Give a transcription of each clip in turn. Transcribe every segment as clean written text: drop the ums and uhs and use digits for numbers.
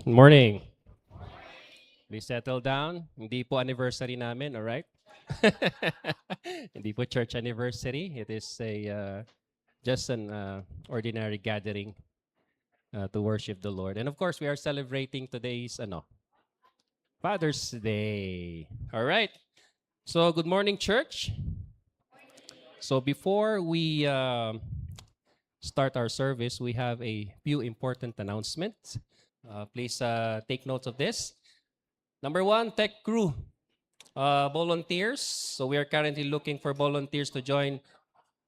Good morning. Please settle down. Hindi po anniversary namin, all right? Hindi po church anniversary. It is just an ordinary gathering to worship the Lord. And of course, we are celebrating today's Father's Day. All right. So, good morning, church. So, before we start our service, we have a few important announcements. Please take notes of this. Number one, tech crew volunteers. So we are currently looking for volunteers to join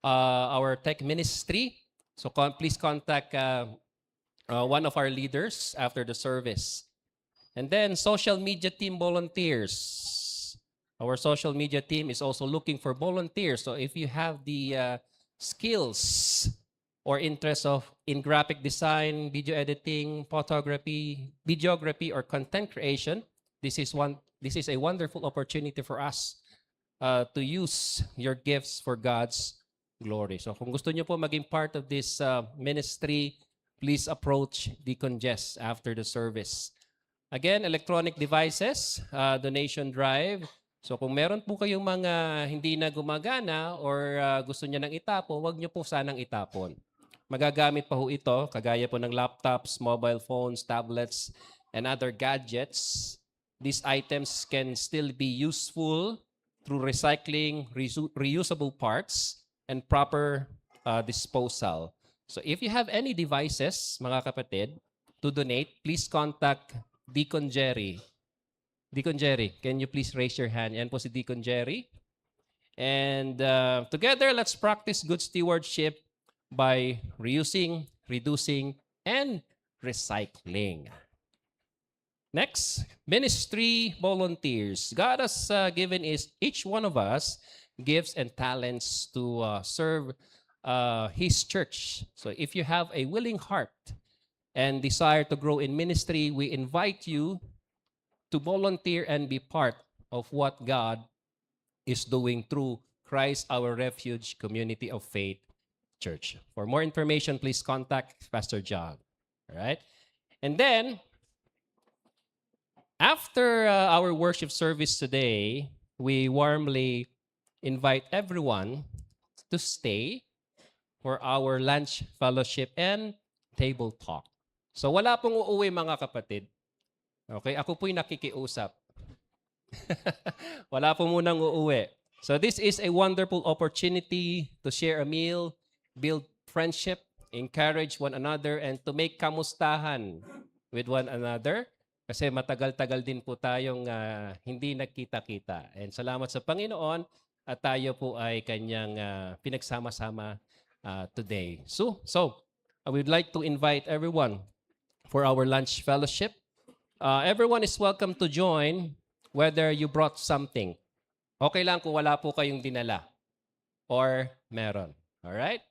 our tech ministry. So please contact one of our leaders after the service. And then social media team volunteers. Our social media team is also looking for volunteers. So if you have the skills or interest in graphic design, video editing, photography, videography, or content creation, this is a wonderful opportunity for us to use your gifts for God's glory. So kung gusto niyo po maging part of this ministry, please approach Deacon Jess after the service. Again, electronic devices, donation drive. So kung meron po kayong mga hindi na gumagana or gusto niya nang itapon, huwag niyo po sanang itapon. Magagamit pa ho ito, kagaya po ng laptops, mobile phones, tablets, and other gadgets. These items can still be useful through recycling, reusable parts, and proper disposal. So if you have any devices, mga kapatid, to donate, please contact Deacon Jerry. Deacon Jerry, can you please raise your hand? Yan po si Deacon Jerry. And together, let's practice good stewardship by reusing, reducing, and recycling. Next, ministry volunteers. God has given each one of us gifts and talents to serve His church. So if you have a willing heart and desire to grow in ministry, we invite you to volunteer and be part of what God is doing through Christ our Refuge Community of Faith Church. For more information, please contact Pastor John. All right? And then, after our worship service today, we warmly invite everyone to stay for our lunch fellowship and table talk. So wala pong uuwi mga kapatid. Okay, ako po'y nakikiusap. Wala po munang uuwi. So this is a wonderful opportunity to share a meal, build friendship, encourage one another, and to make kamustahan with one another. Kasi matagal-tagal din po tayong hindi nagkita-kita. And salamat sa Panginoon at tayo po ay kanyang pinagsama-sama today. So I would like to invite everyone for our lunch fellowship. Everyone is welcome to join whether you brought something. Okay lang kung wala po kayong dinala or meron. Alright?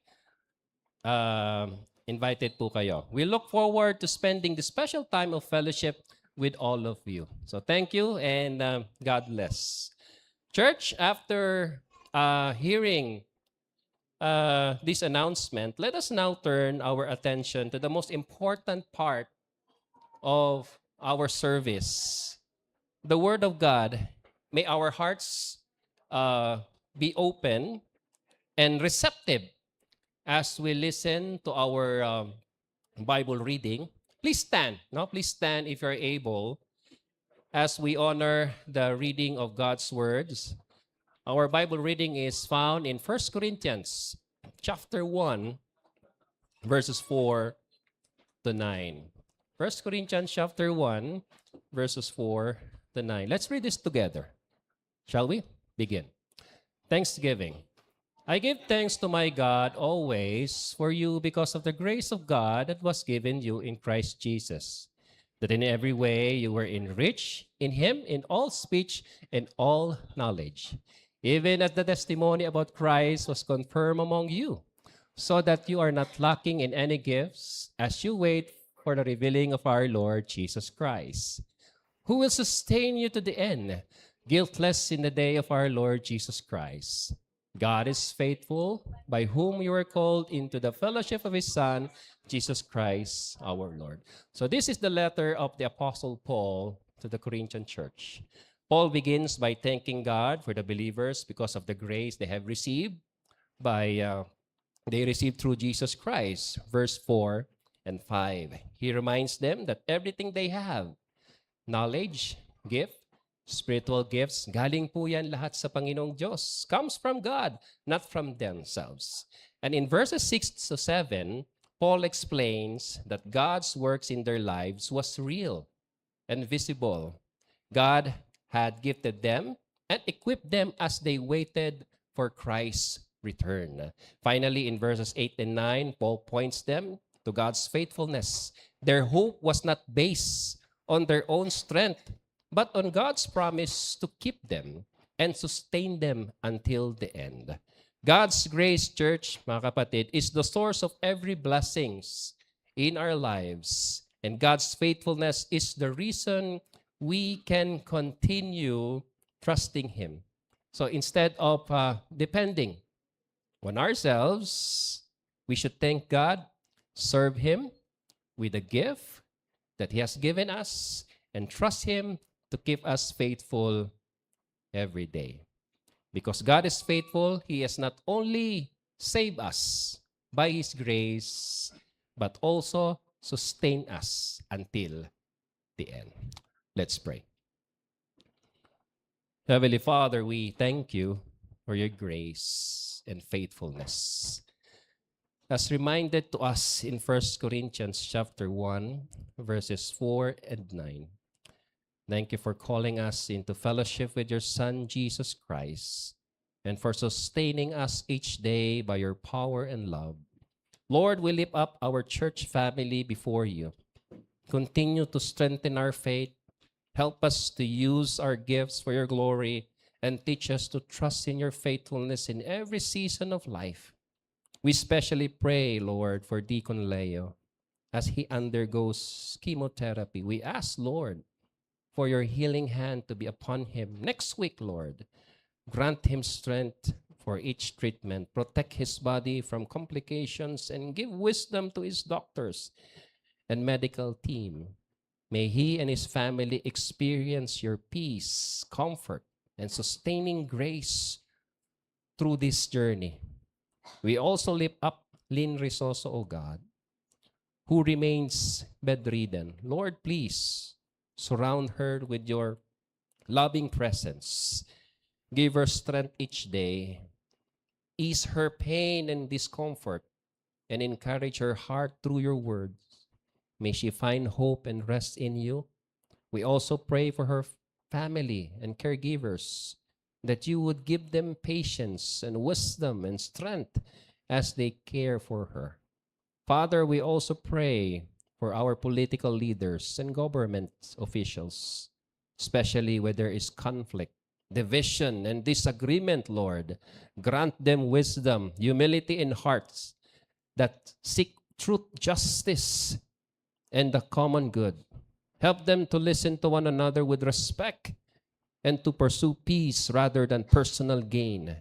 Invited po kayo. We look forward to spending the special time of fellowship with all of you. So thank you and God bless. Church, after hearing this announcement, let us now turn our attention to the most important part of our service. The Word of God. May our hearts be open and receptive as we listen to our Bible reading. Please stand. No? Please stand if you're able as we honor the reading of God's words. Our Bible reading is found in 1 Corinthians chapter 1, verses 4 to 9. 1 Corinthians chapter 1, verses 4 to 9. Let's read this together. Shall we? Begin. Thanksgiving. I give thanks to my God always for you because of the grace of God that was given you in Christ Jesus, that in every way you were enriched in Him in all speech and all knowledge, even as the testimony about Christ was confirmed among you, so that you are not lacking in any gifts as you wait for the revealing of our Lord Jesus Christ, who will sustain you to the end, guiltless in the day of our Lord Jesus Christ. God is faithful, by whom you were called into the fellowship of his Son, Jesus Christ our Lord. So this is the letter of the Apostle Paul to the Corinthian church. Paul begins by thanking God for the believers because of the grace they have received they received through Jesus Christ. Verse 4 and 5. He reminds them that everything they have, knowledge, gift, spiritual gifts, galing po yan lahat sa Panginoong Diyos. Comes from God, not from themselves. And in verses 6 to 7, Paul explains that God's works in their lives was real and visible. God had gifted them and equipped them as they waited for Christ's return. Finally, in verses 8 and 9, Paul points them to God's faithfulness. Their hope was not based on their own strength, but on God's promise to keep them and sustain them until the end. God's grace, church, mga kapatid, is the source of every blessings in our lives. And God's faithfulness is the reason we can continue trusting Him. So instead of depending on ourselves, we should thank God, serve Him with a gift that He has given us, and trust Him to keep us faithful every day. Because God is faithful, He has not only saved us by His grace, but also sustained us until the end. Let's pray. Heavenly Father, we thank you for your grace and faithfulness. As reminded to us in 1 Corinthians chapter 1, verses 4 and 9. Thank you for calling us into fellowship with your Son, Jesus Christ, and for sustaining us each day by your power and love. Lord, we lift up our church family before you. Continue to strengthen our faith. Help us to use our gifts for your glory and teach us to trust in your faithfulness in every season of life. We especially pray, Lord, for Deacon Leo as he undergoes chemotherapy. We ask, Lord, for your healing hand to be upon him. Next week, Lord, grant him strength for each treatment. Protect his body from complications and give wisdom to his doctors and medical team. May he and his family experience your peace, comfort, and sustaining grace through this journey. We also lift up Lynn Risoso, O God, who remains bedridden. Lord, please surround her with your loving presence. Give her strength each day. Ease her pain and discomfort and encourage her heart through your words. May she find hope and rest in you. We also pray for her family and caregivers, that you would give them patience and wisdom and strength as they care for her. Father, we also pray for our political leaders and government officials, especially where there is conflict, division, and disagreement, Lord. Grant them wisdom, humility in hearts that seek truth, justice, and the common good. Help them to listen to one another with respect and to pursue peace rather than personal gain.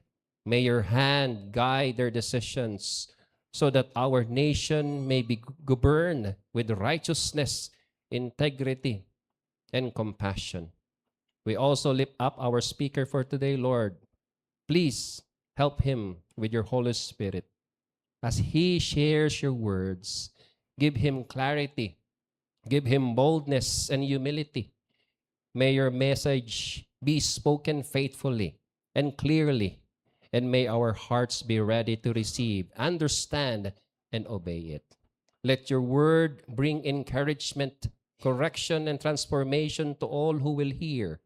May your hand guide their decisions so that our nation may be governed with righteousness, integrity, and compassion. We also lift up our speaker for today, Lord. Please help him with your Holy Spirit. As he shares your words, give him clarity, give him boldness and humility. May your message be spoken faithfully and clearly, and may our hearts be ready to receive, understand, and obey it. Let your word bring encouragement, correction, and transformation to all who will hear.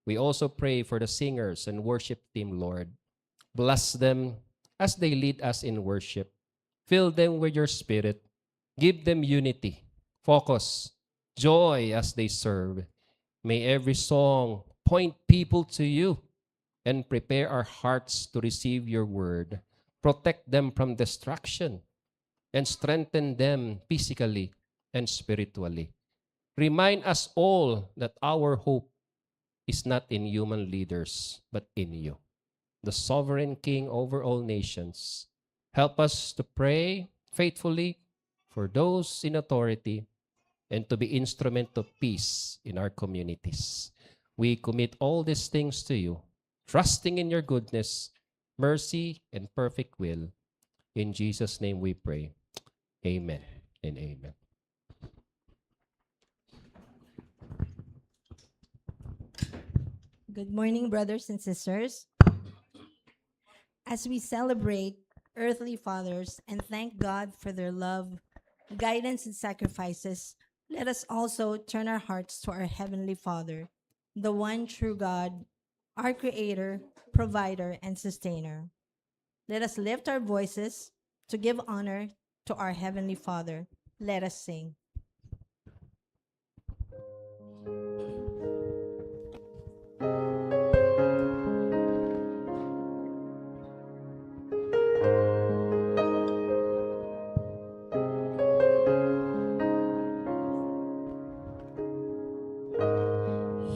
We also pray for the singers and worship team, Lord. Bless them as they lead us in worship. Fill them with your spirit. Give them unity, focus, joy as they serve. May every song point people to you and prepare our hearts to receive your word. Protect them from destruction and strengthen them physically and spiritually. Remind us all that our hope is not in human leaders, but in you. the sovereign King over all nations. Help us to pray faithfully for those in authority and to be instrument of peace in our communities. We commit all these things to you, trusting in your goodness, mercy, and perfect will. In Jesus' name we pray. Amen and amen. Good morning, brothers and sisters. As we celebrate earthly fathers and thank God for their love, guidance, and sacrifices, let us also turn our hearts to our Heavenly Father, the one true God, our Creator, Provider, and Sustainer. Let us lift our voices to give honor to our Heavenly Father. Let us sing.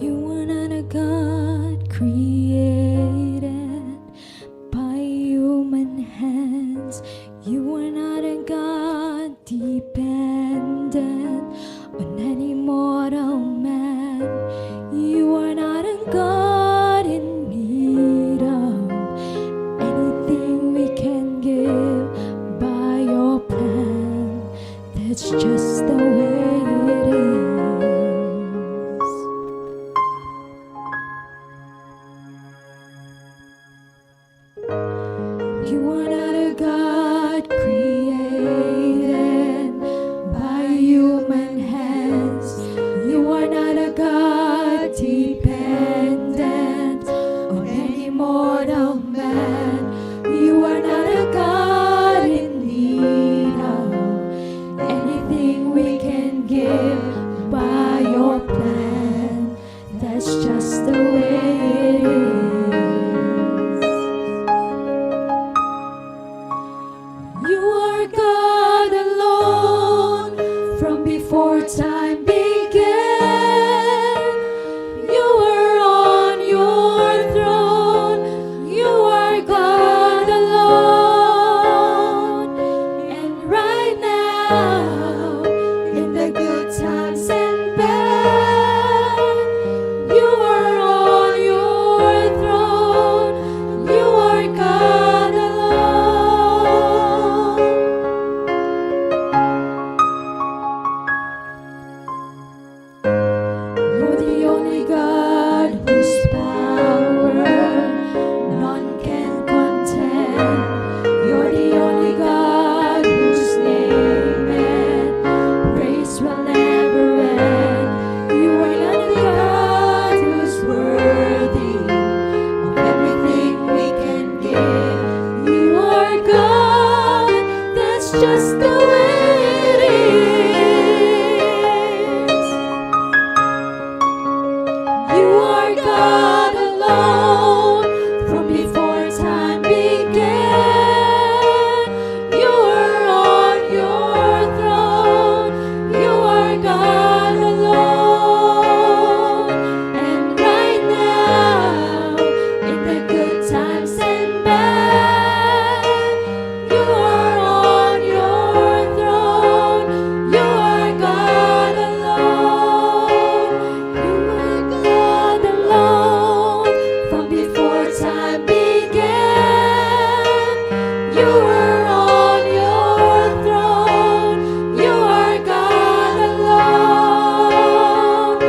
You are not a God created by human hands. You are not a God dependent on any mortal man. You are not a God in need of anything we can give by your plan. That's just the way it is. You are not a God created by human hands. You are not a God dependent on any mortal man. You are not a God in need of anything we can give by your plan. That's just the way it is. You are God alone from before time began. You are on your throne. You are God alone. And right now, in the good times and bad, you are on your throne. You are God alone. You're the only God whose power none can contend. You're the only God whose name and praise will never end. You are not the God who's worthy of everything we can give. You are God, that's just the way it is. You are God alone from before time began. You are on your throne. You are God alone. And right now, in the good times and bad, you are on your throne. You are God alone. You are God alone from before time began. You are on your throne. You are God alone.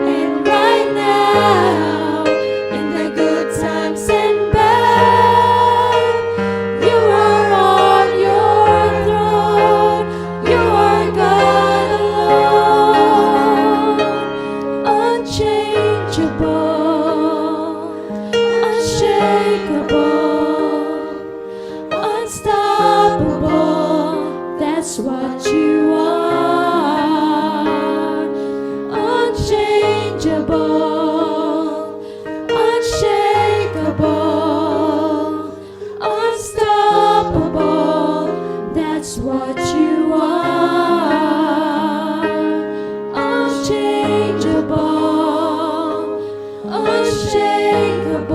And right now, in the good times and bad, you are on your throne. You are God alone. Unchangeable, unshakable, unstoppable. That's what you are. Unchangeable, unshakable, unstoppable. That's what you are. Unchangeable, unshakable,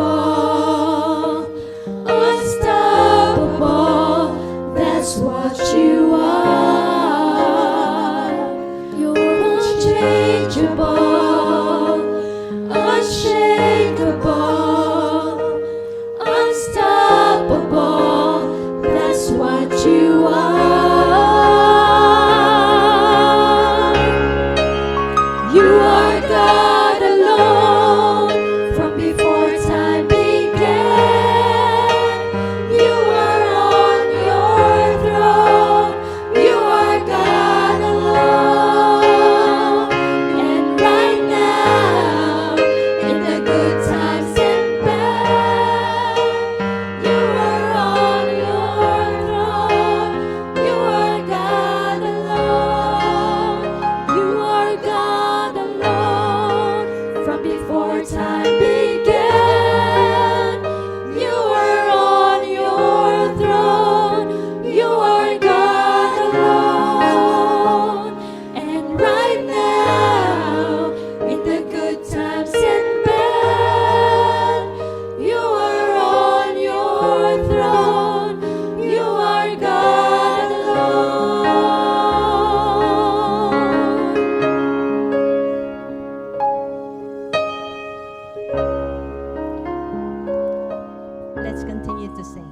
are God alone. From before time began, you are on your throne. You are God alone. And right now, in the good times and bad, you are on your throne. You are God alone. You are God alone. From before time began, you are on your throne. You are God alone. And right now, in the good times and bad, you are on your throne. You are God alone. Let's continue to sing.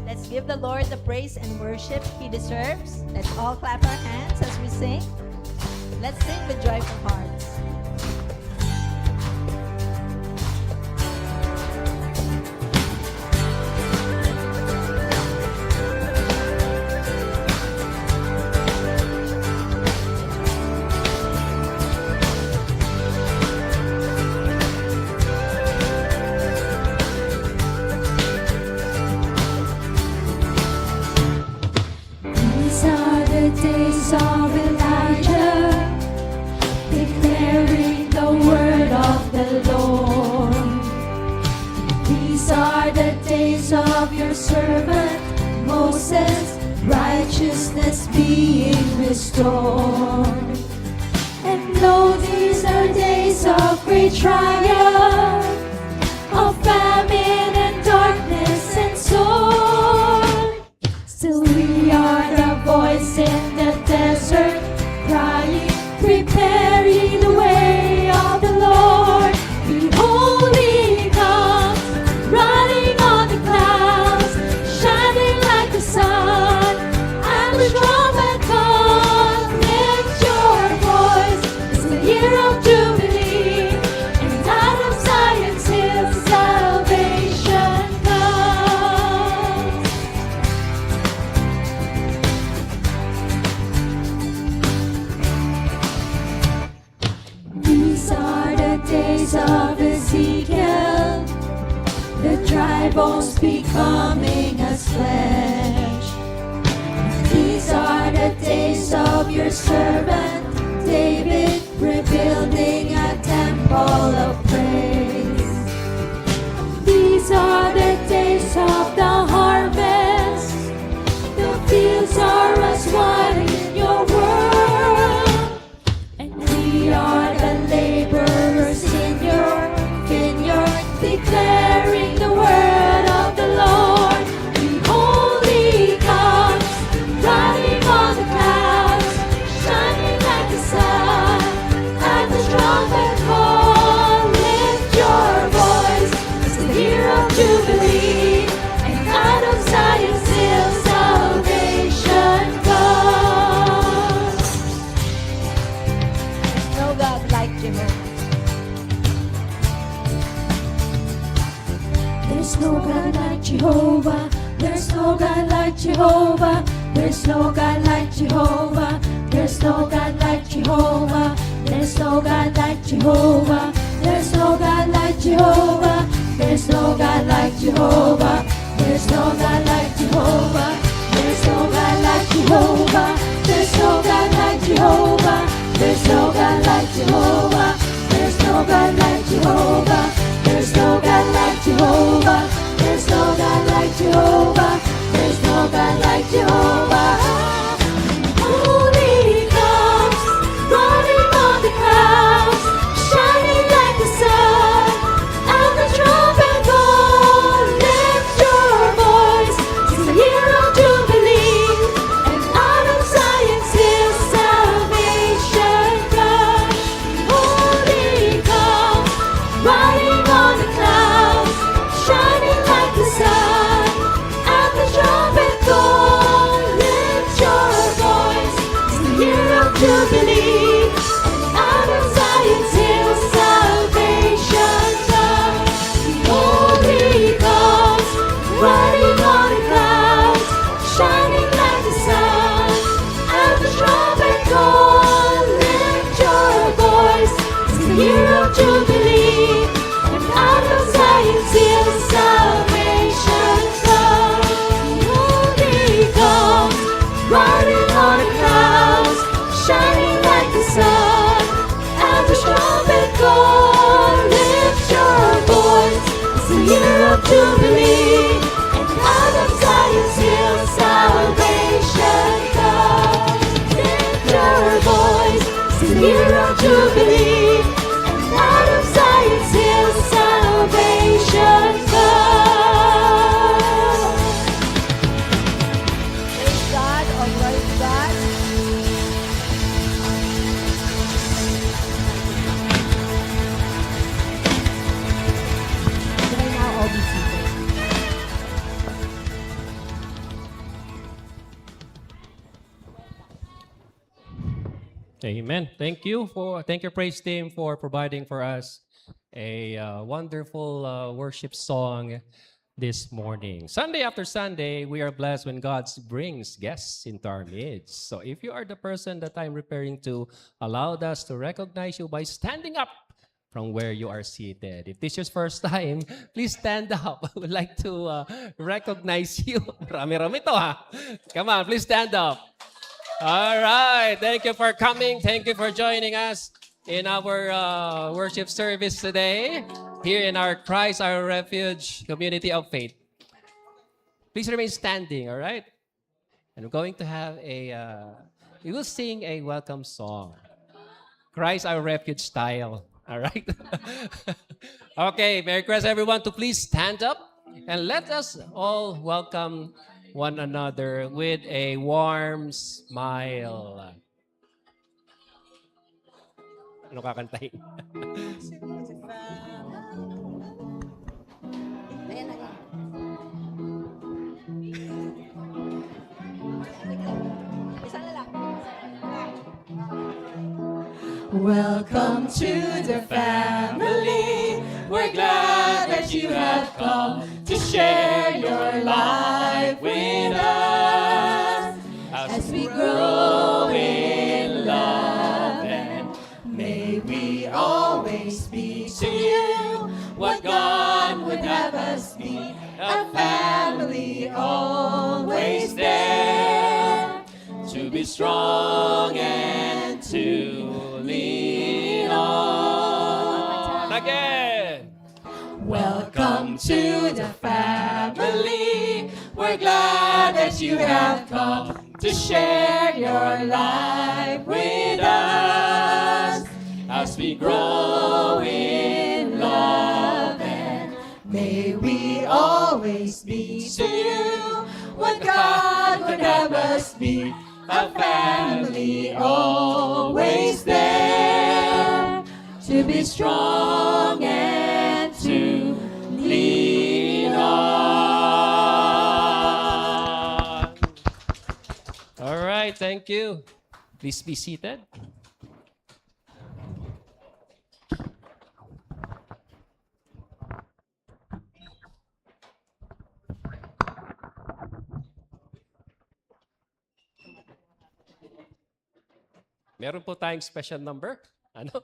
Let's give the Lord the praise and worship He deserves. Let's all clap our hands as we sing. Let's sing with joyful hearts. These are the days of Elijah, declaring the word of the Lord. These are the days of your servant Moses, righteousness being restored. And lo, these are days of great trial, of famine and darkness and sword. Still we are the voice in the desert, crying, prepare ye the way of the Lord. Behold, he comes, riding on the clouds, shining like the sun. And the trumpet call, lift your voice. It's the year of Jubilee, and out of Zion's hill salvation comes. These are the days of Ezekiel, the dry bones becoming as flesh. These are the days of your servant David, rebuilding a temple of praise. These are the days of the harvest, the fields are as wine in your world. And we are the laborers in your vineyard, declaring the word of the Lord. Behold, he comes, riding on the clouds, shining like the sun. At the trumpet call, lift your voice. It's the year of Jubilee, and out of Zion's hill salvation comes. No God like Jehovah. There's no God like Jehovah. There's no God like Jehovah. There's no God like Jehovah. There's no God like Jehovah. There's no God like Jehovah. There's no God like Jehovah. There's no God like Jehovah. There's no God like Jehovah. There's no God like Jehovah. There's no God like Jehovah. There's no God like Jehovah. There's no God like Jehovah. There's no God like Jehovah. There's no God like Jehovah. There's no God like Jehovah. Holy comes, riding on the clouds, shining Jubilee, and out of Zion's hill salvation comes. Lift your voice, sing year of Jubilee, and out of Zion's hill salvation comes. Praise God, or praise God. Can I now all be seated? Amen. Thank you, praise team, for providing for us a wonderful worship song this morning. Sunday after Sunday, we are blessed when God brings guests into our midst. So if you are the person that I'm referring to, allowed us to recognize you by standing up from where you are seated. If this is your first time, please stand up. I would like to recognize you. Rami-rami to ha. Come on, please stand up. All right. Thank you for coming. Thank you for joining us in our worship service today here in our Christ Our Refuge Community of Faith. Please remain standing, all right? And we're going to have we will sing a welcome song. Christ Our Refuge style, all right? Okay, may I request everyone to please stand up and let us all welcome one another with a warm smile. Ano kakantahin? Ayan na. Isa na lang. Welcome to the family. We're glad that you have come to share your life with us as we grow in love, and may we always be to you what God would have us be, a family always there to be strong and to lean on. Again! Welcome to the family. We're glad that you have come to share your life with us as we grow in love, and may we always be to you what God would have us be, a family always there to be strong and to lean on. All right, thank you. Please be seated. Meron po tayong special number. Ano?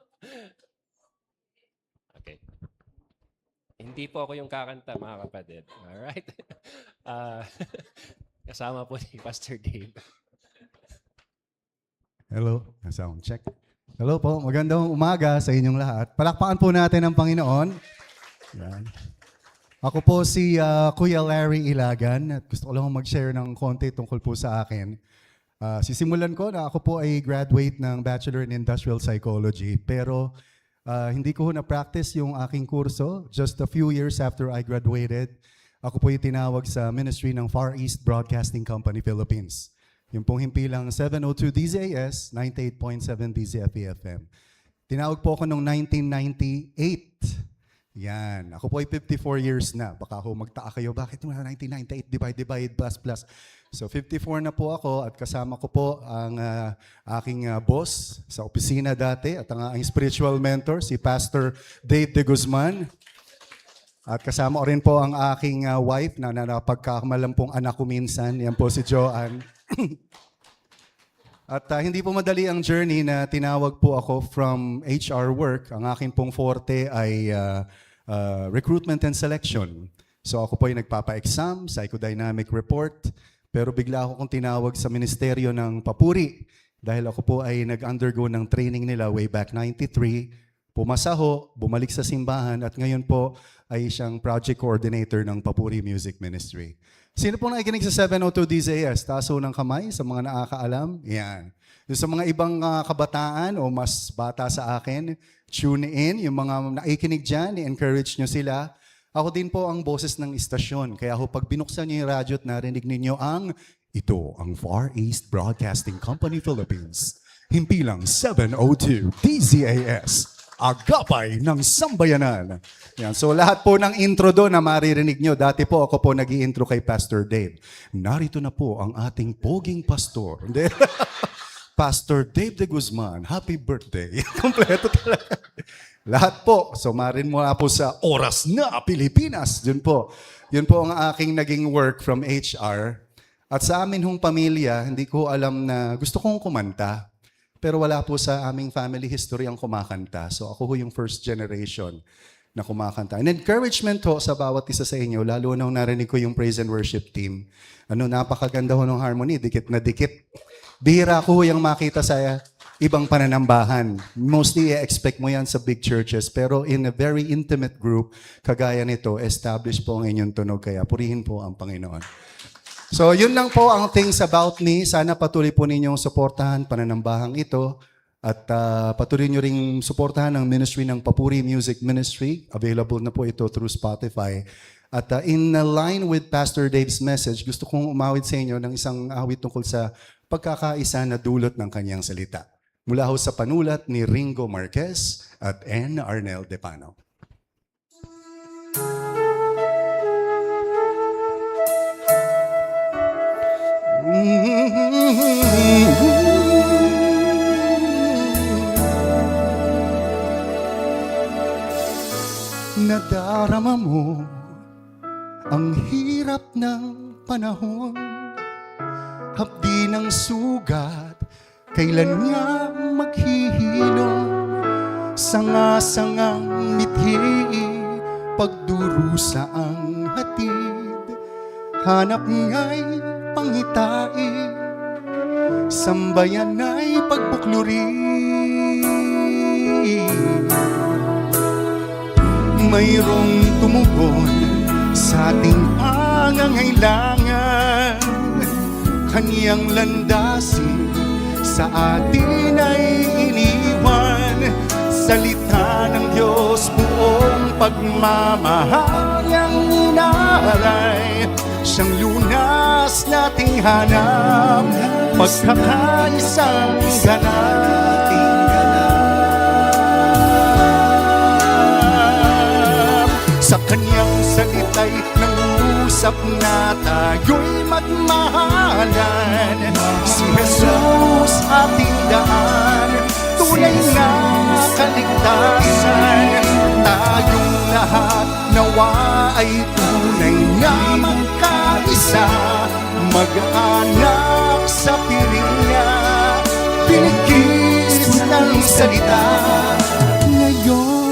Okay. Hindi po ako yung kakanta, mga kapatid. Alright? Kasama po ni Pastor Dave. Hello, sound check. Hello po, magandang umaga sa inyong lahat. Palakpakan po natin ang Panginoon. Yan. Ako po si Kuya Larry Ilagan at gusto ko lang mag-share ng konti tungkol po sa akin. Sisimulan ko na ako po ay graduate ng Bachelor in Industrial Psychology, pero hindi ko na-practice yung aking kurso. Just a few years after I graduated, ako po yung tinawag sa ministry ng Far East Broadcasting Company, Philippines. Yung pong himpilang 702 DZAS, 98.7 DZFE-FM. Tinawag po ako noong 1998. Yan. Ako po ay 54 years na. Baka ako magtaka kayo, bakit mo 1998, divide, plus. So 54 na po ako at kasama ko po ang aking boss sa opisina dati at ang aking spiritual mentor, si Pastor Dave de Guzman. At kasama ko rin po ang aking wife na napagkakamalan pong anak ko minsan. Yan po si Joanne. At hindi po madali ang journey na tinawag po ako from HR work. Ang aking pong forte ay recruitment and selection. So ako po ay nagpapa-exam, psychodynamic report, pero bigla ako kong tinawag sa Ministeryo ng Papuri dahil ako po ay nag-undergo ng training nila way back 93 pumasa ho, bumalik sa simbahan, at ngayon po ay siyang project coordinator ng Papuri Music Ministry. Sino po nakikinig sa 702 DZS? Taas ho ng kamay sa mga nakakaalam. Yan. Yung sa mga ibang kabataan o mas bata sa akin, tune in. Yung mga nakikinig dyan, i-encourage nyo sila. Ako din po ang boses ng istasyon. Kaya ho, pag binuksan nyo yung radyo at narinig ninyo ito ang Far East Broadcasting Company Philippines. Himpilang 702 DZAS. Agapay ng Sambayanan. Yan. So lahat po ng intro doon na maririnig nyo. Dati po ako po nag-i-intro kay Pastor Dave. Narito na po ang ating poging pastor. Hindi. Pastor Dave de Guzman, happy birthday. Kompleto talaga. Lahat po. So marin mula po sa Oras na Pilipinas. Yun po ang aking naging work from HR. At sa amin hong pamilya, hindi ko alam na gusto kong kumanta. Pero wala po sa aming family history ang kumakanta. So ako ho yung first generation na kumakanta. And encouragement ho sa bawat isa sa inyo, lalo nung narinig ko yung praise and worship team. Napakaganda ho ng harmony, dikit na dikit. Bihira ko ho yung makita sa ibang pananambahan. Mostly expect mo yan sa big churches. Pero in a very intimate group, kagaya nito, established po ang inyong tunog. Kaya purihin po ang Panginoon. So, yun lang po ang things about me. Sana patuloy po ninyong suportahan pananambahang ito. At patuloy nyo ring suportahan ang ministry ng Papuri Music Ministry. Available na po ito through Spotify. At in line with Pastor Dave's message, gusto kong umawit sa inyo ng isang awit tungkol sa pagkakaisa na dulot ng kanyang salita. Mula ho sa panulat ni Ringo Marquez at N. Arnel Depano. Nadarama mo ang hirap ng panahon, hapdi ng sugat, kailan nga maghihilom, sanga-sangang mithi, pagdurusa ang hatid, hanap nga'y pangitai, sambayan ay pagbukluri. Mayroong tumugon sa ating pangangailangan, kaniyang landasin sa atin ay iniwan. Salita ng Diyos, buong pagmamahal ang inaalay, siyang lunas nating hanap, pagkakaisang ganap. Sa kanyang salita'y nangusap na tayo'y magmahalan. Si Jesus ating daan, tunay na kaligtasan. Tayong lahat nawa ay tunay na magkaisa, mag-anak sa piling niya, binigis ng salita ngayon.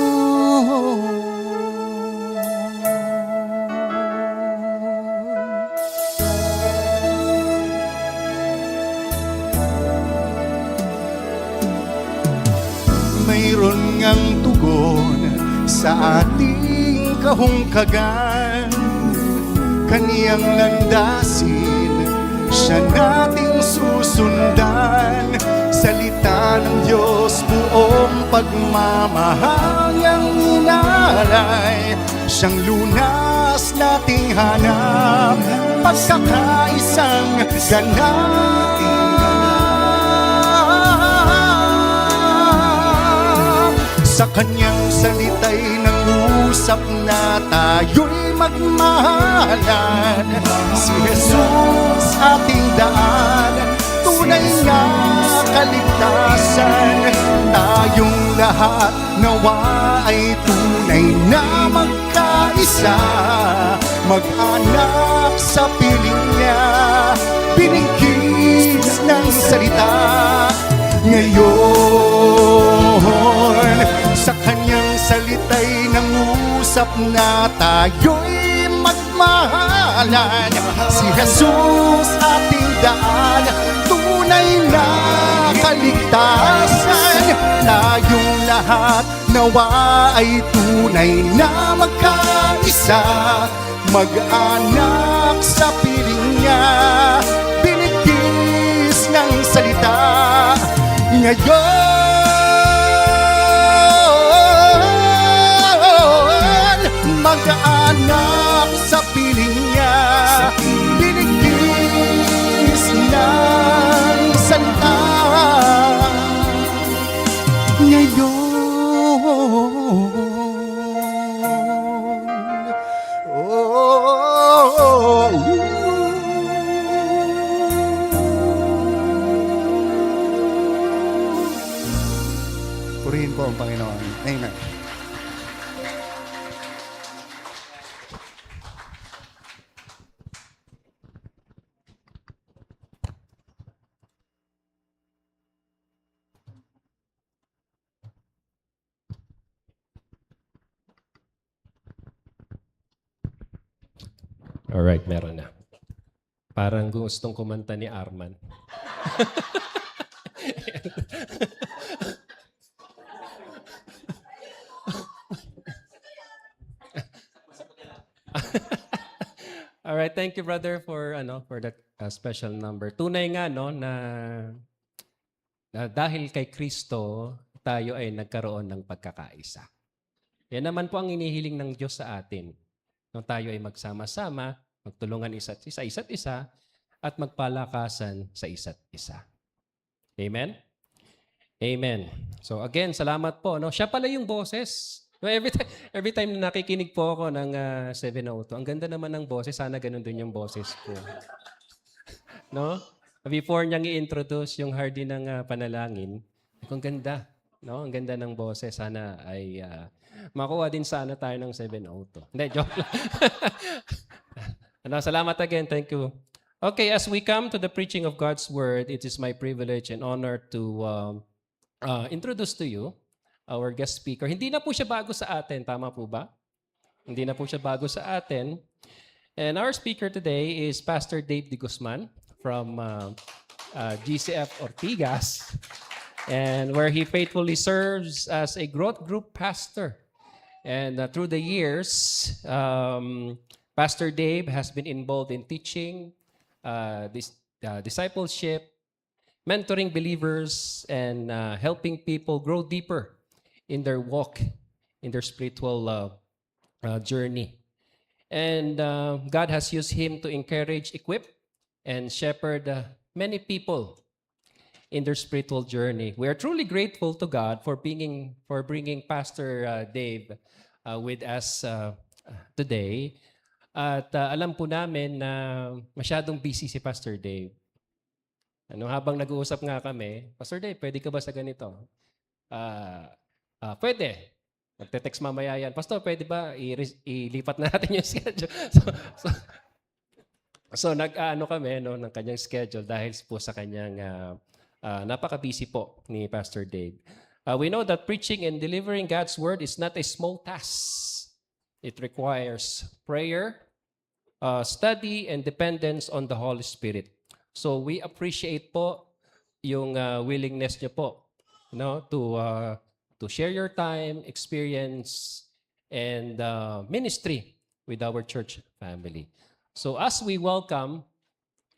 Mayroon ngang tugon sa ating kahungkagan, kaniyang landasin, siya nating susundan. Salita ng Diyos, buong pagmamahal niyang inalay, siyang lunas nating hanap, pagkakaisang ganap. Sa kanyang salita'y nangusap na tayo'y magmahalan. Si Jesus ating daan, tunay na kaligtasan. Tayong lahat nawa ay tunay na magkaisa, mag-anak sa piling niya, binigis ng salita ngayon. Sa kanyang salita'y nangusap na tayo'y magmahalan. Si Jesus ating daan, tunay na kaligtasan. Tayong lahat nawa ay tunay na magkaisa, mag-anak sa piling niya, binigkis ng salita. Ngayon, mag-anak sa piling niya, binigkis ng salita. Purihin po ang Panginoon. Amen. Alright, meron na. Parang gustong kumanta ni Arman. Alright, thank you brother for that special number. Tunay nga na dahil kay Kristo tayo ay nagkaroon ng pagkakaisa. Yan naman po ang inihiling ng Diyos sa atin. Nung tayo ay magsama-sama, magtulungan isa't isa, at magpalakasan sa isa't isa. Amen? Amen. So again, salamat po. No? Siya pala yung boses. No, every time na nakikinig po ako ng 702, ang ganda naman ng boses. Sana ganun din yung boses ko. No? Before niyang i-introduce yung hardy ng panalangin, ang ganda. No? Ang ganda ng boses. Sana ay makuha din sana tayo ng 702. Hindi, joke lang. Salamat again. Thank you. Okay, as we come to the preaching of God's Word, it is my privilege and honor to introduce to you our guest speaker. Hindi na po siya bago sa atin. Tama po ba? Hindi na po siya bago sa atin. And our speaker today is Pastor Dave De Guzman from GCF Ortigas, and where he faithfully serves as a growth group pastor. And through the years, Pastor Dave has been involved in teaching, discipleship, mentoring believers, and helping people grow deeper in their walk, in their spiritual journey. And God has used him to encourage, equip, and shepherd many people in their spiritual journey. We are truly grateful to God for bringing Pastor Dave with us today. At alam po namin na masyadong busy si Pastor Dave. Habang nag-uusap nga kami, Pastor Dave, pwede ka ba sa ganito? Pwede. Magte-text mamaya yan. Pastor, pwede ba ilipat na natin yung schedule? So nag-ano kami ng kanyang schedule dahil po sa kanyang napaka-busy po ni Pastor Dave. We know that preaching and delivering God's Word is not a small task. It requires prayer, study, and dependence on the Holy Spirit. So we appreciate po yung willingness niyo po to share your time, experience, and ministry with our church family. So as we welcome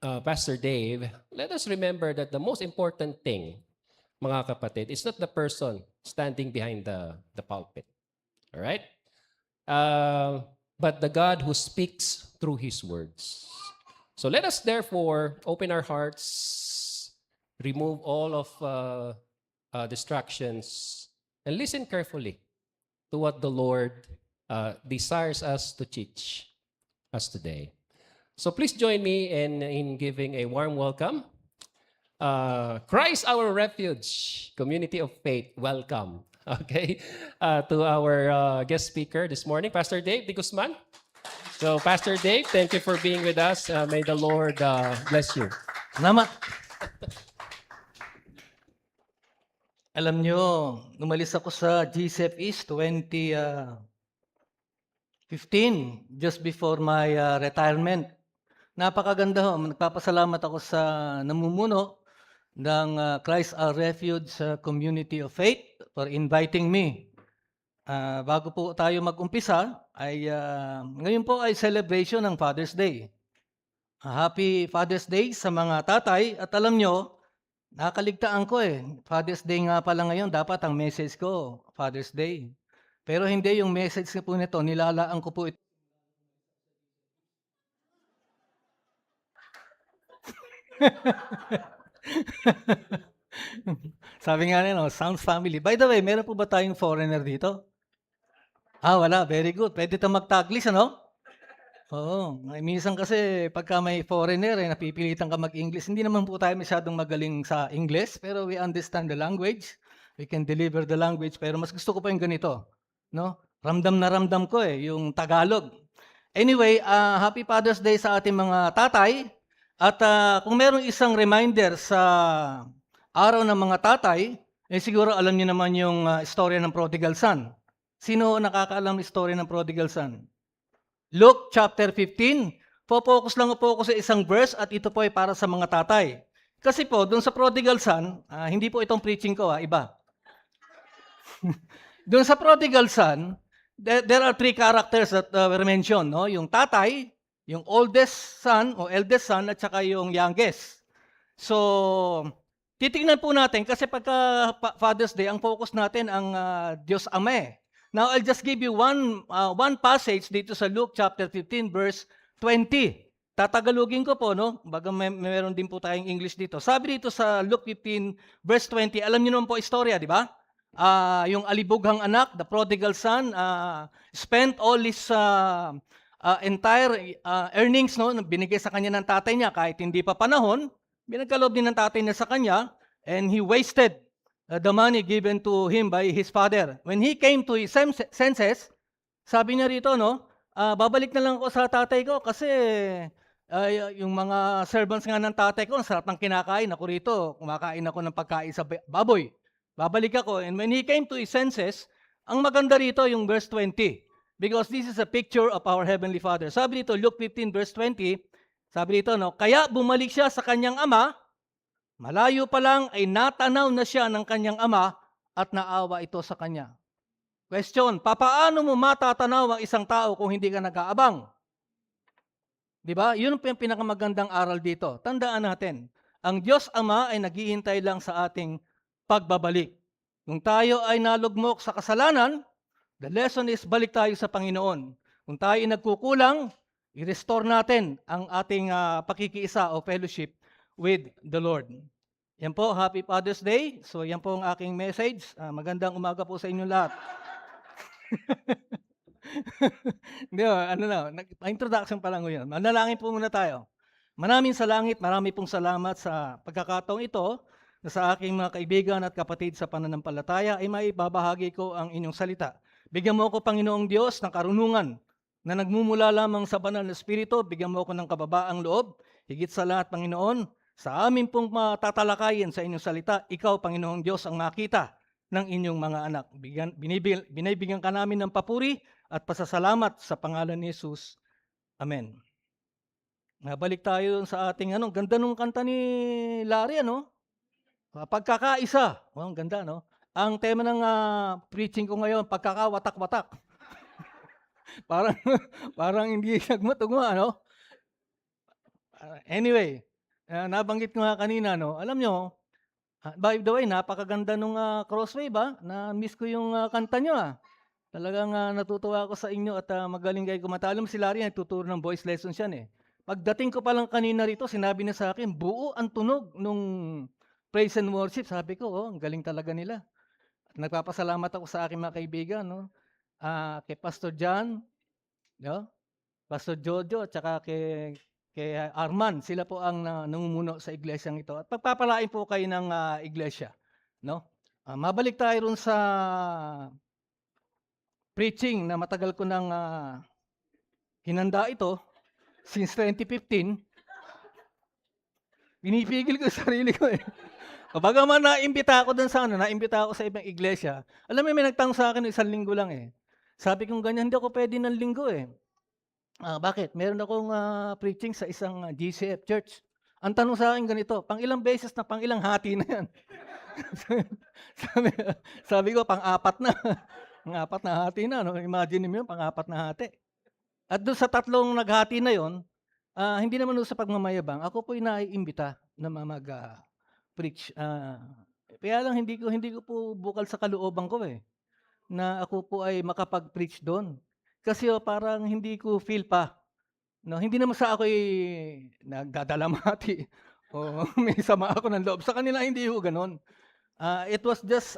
Pastor Dave, let us remember that the most important thing, mga kapatid, is not the person standing behind the pulpit. All right? But the God who speaks through His words. So let us therefore open our hearts, remove all of distractions, and listen carefully to what the Lord desires us to teach us today. So please join me in giving a warm welcome. Christ our refuge, community of faith, welcome. Okay, to our guest speaker this morning, Pastor Dave De Guzman. So Pastor Dave, thank you for being with us. May the Lord bless you. Salamat. Alam nyo, umalis ako sa GCF East 2015, just before my retirement. Napakaganda ho. Nagpapasalamat ako sa namumuno ng Christ Our Refuge Community of Faith for inviting me Bago po tayo mag-umpisa, ngayon po ay celebration ng Father's Day. Happy Father's Day sa mga tatay. At alam nyo, nakakaligtaan ko Father's Day nga pala ngayon, dapat ang message ko, Father's Day. Pero hindi, yung message po nito, nilalaan ko po ito. Sabi nga nila, sounds family. By the way, meron po ba tayong foreigner dito? Wala. Very good. Pwede tayong mag-Taglish, ano? Oo. Minsan kasi pagka may foreigner, napipilitan ka mag-English. Hindi naman po tayo masyadong magaling sa English, pero we understand the language. We can deliver the language. Pero mas gusto ko pa yung ganito. No? Ramdam na ramdam ko yung Tagalog. Anyway, Happy Father's Day sa ating mga tatay. At kung merong isang reminder sa araw ng mga tatay, siguro alam niyo naman yung istorya ng prodigal son. Sino nakakaalam ng istorya ng prodigal son? Luke chapter 15. Focus lang po ako sa isang verse at ito po ay para sa mga tatay. Kasi po, doon sa prodigal son, hindi po itong preaching ko, iba. Doon sa prodigal son, there are three characters that were mentioned. No? Yung tatay, yung oldest son o eldest son, at saka yung youngest. So, titingnan po natin kasi pagka Father's Day, ang focus natin ang Diyos Ama. Now, I'll just give you one passage dito sa Luke chapter 15 verse 20. Tatagalogin ko po, no? Baga meron din po tayong English dito. Sabi dito sa Luke 15 verse 20, alam niyo naman po istorya, di ba? Yung alibughang anak, the prodigal son, spent all his entire earnings, no? Binigay sa kanya ng tatay niya kahit hindi pa panahon. Binagkaloob din ng tatay niya sa kanya, and he wasted the money given to him by his father. When he came to his senses, sabi niya rito, no, babalik na lang ako sa tatay ko kasi yung mga servants nga ng tatay ko, ang sarap ng kinakain. Ako rito, kumakain ako ng pagkain sa baboy. Babalik ako. And when he came to his senses, ang maganda rito yung verse 20. Because this is a picture of our Heavenly Father. Sabi dito, Luke 15 verse 20, sabi dito, no, kaya bumalik siya sa kanyang ama. Malayo pa lang ay natanaw na siya ng kanyang ama at naawa ito sa kanya. Question, papaano mo matatanaw ang isang tao kung hindi ka nag-aabang? Di ba? Yun ang pinakamagandang aral dito. Tandaan natin, ang Diyos Ama ay naghihintay lang sa ating pagbabalik. Kung tayo ay nalugmok sa kasalanan, the lesson is balik tayo sa Panginoon. Kung tayo ay nagkukulang, i-restore natin ang ating pakikiisa o fellowship with the Lord. Yan po, Happy Father's Day. So yan po ang aking message. Magandang umaga po sa inyo lahat. Hindi, introduction pa lang yun. Manalangin po muna tayo. Maraming marami pong salamat sa pagkakataong ito na sa aking mga kaibigan at kapatid sa pananampalataya ay maibabahagi ko ang inyong salita. Bigyan mo ako, Panginoong Diyos, ng karunungan na nagmumula lamang sa banal na Espiritu. Bigyan mo ako ng kababaang loob. Higit sa lahat, Panginoon, sa amin pong matatalakayin sa inyong salita, ikaw, Panginoong Diyos, ang makita ng inyong mga anak. Binibigyan ka namin ng papuri at pasasalamat sa pangalan ni Jesus. Amen. Nabalik tayo sa ating ganda nung kanta ni Larry, Pagkakaisa. Ang ganda, no? Ang tema ng preaching ko ngayon, pagkakawatak-watak. parang hindi nagmatugma, Anyway, nabanggit ko nga kanina, alam nyo, by the way, napakaganda nung Crosswave, na-miss ko yung kanta nyo, Talagang natutuwa ako sa inyo at magaling kayo kumanta. Alam mo, si Larry, nagtuturo ng voice lessons yan, Pagdating ko pa lang kanina rito, sinabi na sa akin, buo ang tunog nung praise and worship. Sabi ko, ang galing talaga nila. At nagpapasalamat ako sa aking mga kaibigan, kay Pastor John, Pastor Jojo, at saka kay Arman. Sila po ang namumuno sa iglesyang ito. At pagpapalain po kayo ng iglesia. Mabalik tayo rin sa preaching na matagal ko nang hinanda ito. Since 2015, pinipigil ko sa sarili ko Kapag man naimbita ako dun sa naimbita ako sa ibang iglesia, alam mo, may nagtanong sa akin 1 linggo lang Sabi kong ganyan, hindi ako pwede ng linggo Bakit? Meron akong preaching sa isang GCF church. Ang tanong sa akin ganito, pang ilang beses na, pang ilang hati na yan? sabi ko, pang-apat na. Pang-apat na hati na, no? Imagine mo yun, pang-apat na hati. At doon sa tatlong naghati na yon, hindi naman doon sa pagmamayabang, ako po'y naiimbita na mag-preach. Kaya lang hindi ko po bukal sa kalooban ko na ako po ay makapag-preach doon. Kasi parang hindi ko feel pa. No, hindi naman sa ako'y nagdadalamhati o may sama ako ng loob. Sa kanila hindi ho gano'n. It was just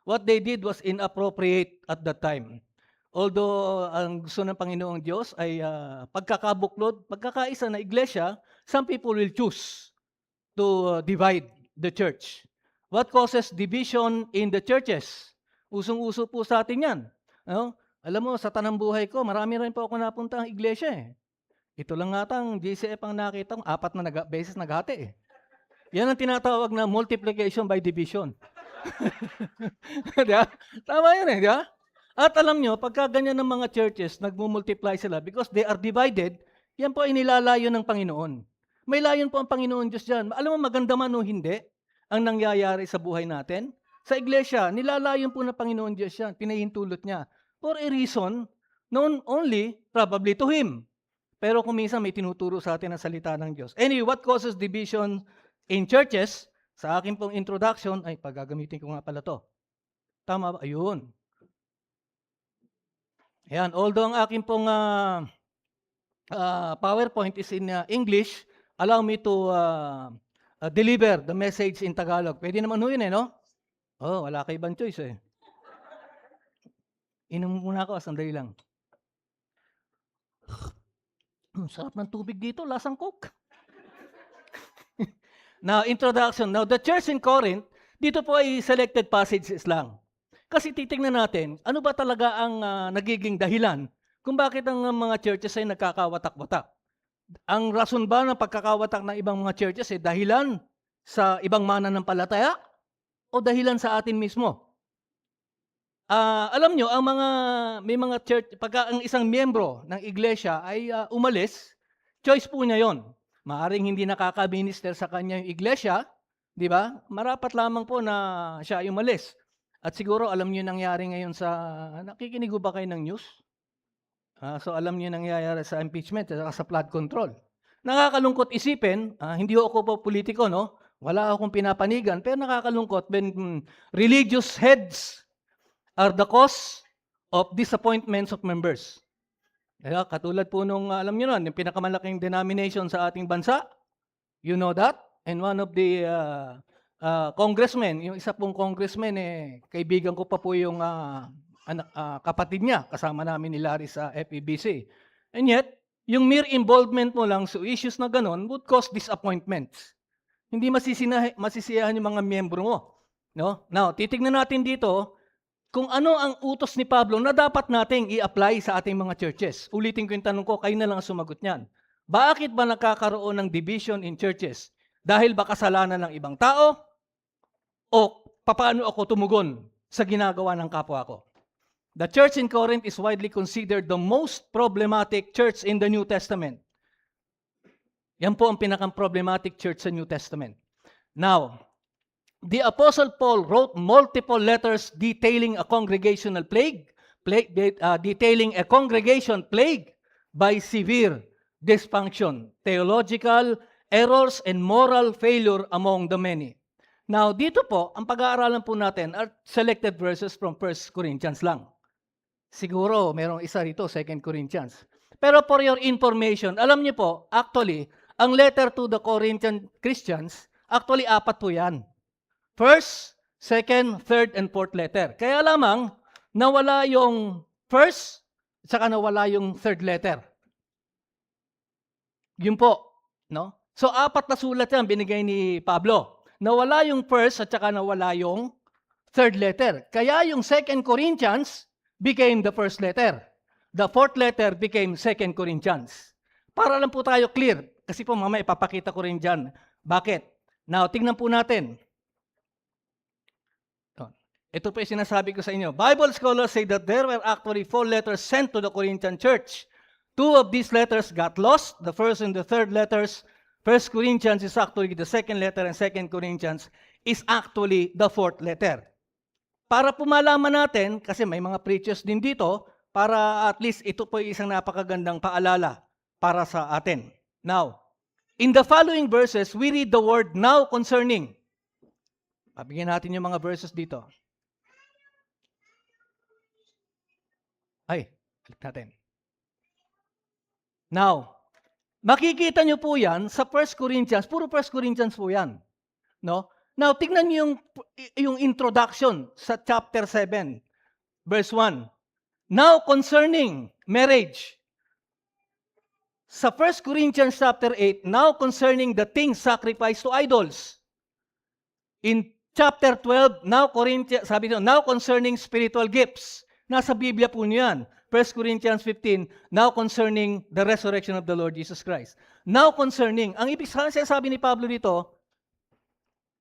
what they did was inappropriate at that time. Although ang gusto ng Panginoong Diyos ay pagkakabuklod, pagkakaisa na iglesia, some people will choose to divide the church. What causes division in the churches? Usong-uso po sa atin yan. No? Alam mo, sa tanang buhay ko, marami rin po ako napunta ang iglesia. Ito lang nga ang GCF ang nakita ko, 4 na beses naghati. Yan ang tinatawag na multiplication by division. Diba? Tama yun di ba? At alam nyo, pagka ganyan ng mga churches, nagmumultiply sila because they are divided, yan po ay nilalayo ng Panginoon. May layon po ang Panginoon Diyos dyan. Alam mo, maganda man o hindi, ang nangyayari sa buhay natin. Sa iglesia, nilalayon po ng Panginoon Diyos yan. Pinahintulot niya. For a reason, known only probably to Him. Pero kung minsan may tinuturo sa atin ang salita ng Diyos. Anyway, what causes division in churches? Sa akin pong introduction, ay paggagamitin ko nga pala to. Tama ba? Ayun. Ayan, although ang akin pong PowerPoint is in English, allow me to deliver the message in Tagalog. Pwede naman ho yun no? Oh, wala ka ibang choice Inom muna ako, sandali lang. Sarap ng tubig dito, lasang Coke. Now, introduction. Now, the church in Corinth, dito po ay selected passages lang. Kasi titingnan natin, ano ba talaga ang nagiging dahilan kung bakit ang mga churches ay nagkakawatak-watak. Ang rason ba ng pagkakawatak ng ibang mga churches ay dahilan sa ibang mananampalataya o dahilan sa atin mismo? Alam nyo, may mga church, pagka ang isang miyembro ng iglesia ay umalis, choice po niya yon. Maaring hindi nakaka-minister sa kanya yung iglesia, di ba? Marapat lamang po na siya ay umalis. At siguro alam niyo nangyari ngayon nakikinig ba kayo ng news? So alam niyo nangyayari sa impeachment at sa flood control. Nakakalungkot isipin, hindi ako po politiko, no? Wala akong pinapanigan, pero nakakalungkot when religious heads are the cause of disappointments of members. Kaya katulad po nung, alam niyo nun, yung pinakamalaking denomination sa ating bansa, you know that? And one of the congressmen, yung isa pong congressman, kaibigan ko pa po yung kapatid niya, kasama namin ni Larry sa FEBC. And yet, yung mere involvement mo lang sa issues na ganon would cause disappointments. Hindi masisiyahan yung mga miyembro mo. No? Now, titignan natin dito, kung ano ang utos ni Pablo na dapat nating i-apply sa ating mga churches. Ulitin ko yung tanong ko, kayo na lang ang sumagot niyan. Bakit ba nakakaroon ng division in churches? Dahil ba kasalanan ng ibang tao? O paano ako tumugon sa ginagawa ng kapwa ko? The church in Corinth is widely considered the most problematic church in the New Testament. Yan po ang pinaka-problematic church sa New Testament. Now, the Apostle Paul wrote multiple letters detailing a congregational detailing a congregation plagued by severe dysfunction, theological errors, and moral failure among the many. Now, dito po, ang pag-aaralan po natin are selected verses from 1 Corinthians lang. Siguro, merong isa rito, 2 Corinthians. Pero for your information, alam niyo po, actually, ang letter to the Corinthian Christians, actually, 4 po yan. First, second, third, and fourth letter. Kaya lamang, nawala yung first, saka nawala yung third letter. Yun po. No? So, 4 na sulat yan binigay ni Pablo. Nawala yung first at saka nawala yung third letter. Kaya yung 2 Corinthians became the first letter. The fourth letter became 2 Corinthians. Para lang po tayo clear. Kasi po mamaya ipapakita ko rin dyan. Bakit? Now, tingnan po natin. Ito po yung sinasabi ko sa inyo. Bible scholars say that there were actually 4 letters sent to the Corinthian church. 2 of these letters got lost. The first and the third letters. 1 Corinthians is actually the second letter and 2 Corinthians is actually the fourth letter. para pumalaman natin, kasi may mga preachers din dito, para at least ito po ay isang napakagandang paalala para sa atin. Now, in the following verses, we read the word now concerning. Pabigyan natin yung mga verses dito. Ay, click natin. Now, makikita nyo po yan sa 1 Corinthians, puro 1 Corinthians po yan. No? Now, tignan niyo yung introduction sa chapter 7, verse 1. Now, concerning marriage. Sa 1 Corinthians chapter 8, now concerning the things sacrificed to idols. In chapter 12, sabi nyo, now concerning spiritual gifts. Nasa Biblia po niyan. 1 Corinthians 15, now concerning the resurrection of the Lord Jesus Christ. Now concerning, ang ibig sabi ni Pablo dito,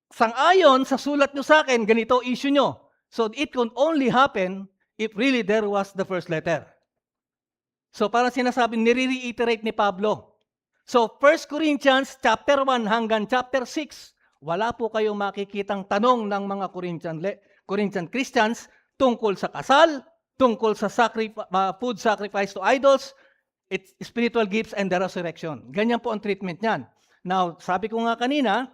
sang-ayon sa sulat nyo sa akin, ganito issue nyo. So it can only happen if really there was the first letter. So parang sinasabi, nire-reiterate ni Pablo. So 1 Corinthians chapter 1 hanggang chapter 6, wala po kayong makikitang tanong ng mga Corinthian Christians tungkol sa kasal, tungkol sa food sacrifice to idols, spiritual gifts, and the resurrection. Ganyan po ang treatment niyan. Now, sabi ko nga kanina,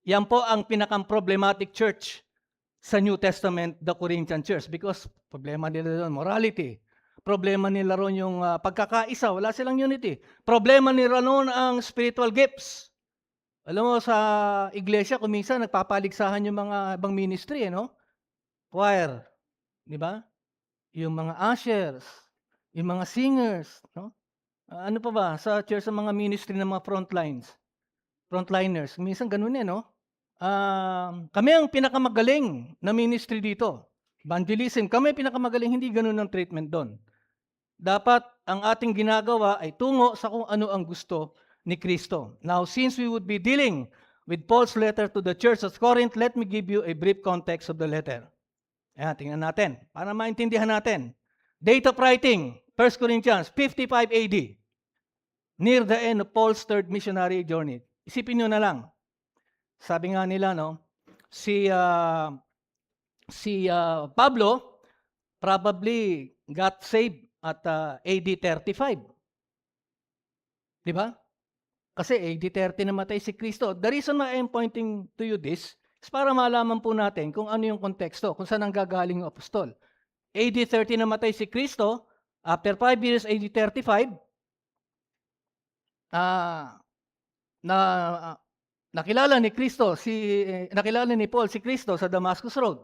yan po ang pinakang-problematic church sa New Testament, the Corinthian church. Because problema nila doon, morality. Problema nila ron yung pagkakaisa, wala silang unity. Problema nila ron ang spiritual gifts. Alam mo, sa iglesia, kung minsan nagpapaligsahan yung mga ibang ministry, no? Choir, di ba? Yung mga ushers, yung mga singers, no? Ano pa ba? Sa church, sa mga ministry ng mga frontliners. Minsan ganun no? Kami ang pinakamagaling na ministry dito. Evangelism, kami pinakamagaling, hindi ganun ang treatment doon. Dapat ang ating ginagawa ay tungo sa kung ano ang gusto ni Kristo. Now, since we would be dealing with Paul's letter to the church at Corinth, let me give you a brief context of the letter. Ayan, tingnan natin, para maintindihan natin. Date of writing, 1 Corinthians, 55 AD. Near the end of Paul's third missionary journey. Isipin nyo na lang. Sabi nga nila, no, si Pablo probably got saved at AD 35. Di ba? Kasi AD 30 namatay si Kristo. The reason why I'm pointing to you this is para malaman po natin kung ano yung konteksto, kung saan ang gagaling yung apostol. AD 30 namatay si Kristo. After 5 years, AD 35, nakilala ni Paul si Kristo sa Damascus Road.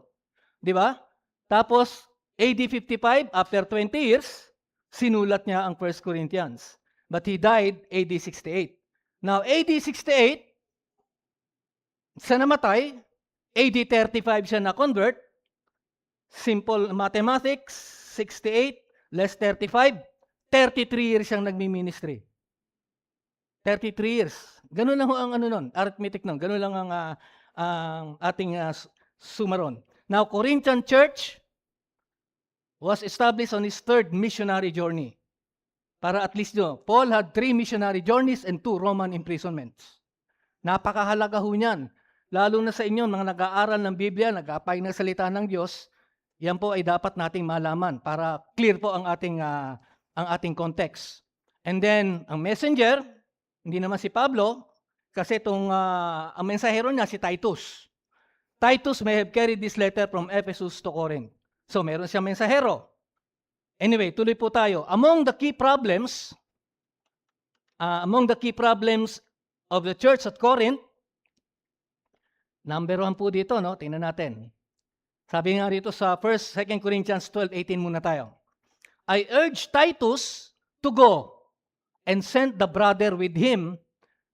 Di ba? Tapos, AD 55, after 20 years, sinulat niya ang 1 Corinthians. But he died AD 68. Now, AD 68, siya namatay, AD 35 siya na-convert. Simple mathematics, 68 less 35, 33 years siyang nagmi-ministry. 33 years. Ganun lang ang arithmetic nun. Ganun lang ang ating sumaron. Now, Corinthian church was established on his third missionary journey. Para at least Paul had 3 missionary journeys and 2 Roman imprisonments. Napakahalaga ho niyan. Lalo na sa inyo, mga nag-aaral ng Biblia, nag-aapay ng salita ng Diyos, yan po ay dapat nating malaman para clear po ang ating context. And then, ang messenger, hindi naman si Pablo, kasi ang mensahero niya si Titus. Titus may have carried this letter from Ephesus to Corinth. So, meron siyang mensahero. Anyway, tuloy po tayo. Among the key problems of the church at Corinth, number 1 po dito, no? Tingnan natin. Sabi nga rito sa 2 Corinthians 12:18 muna tayo. I urge Titus to go and send the brother with him.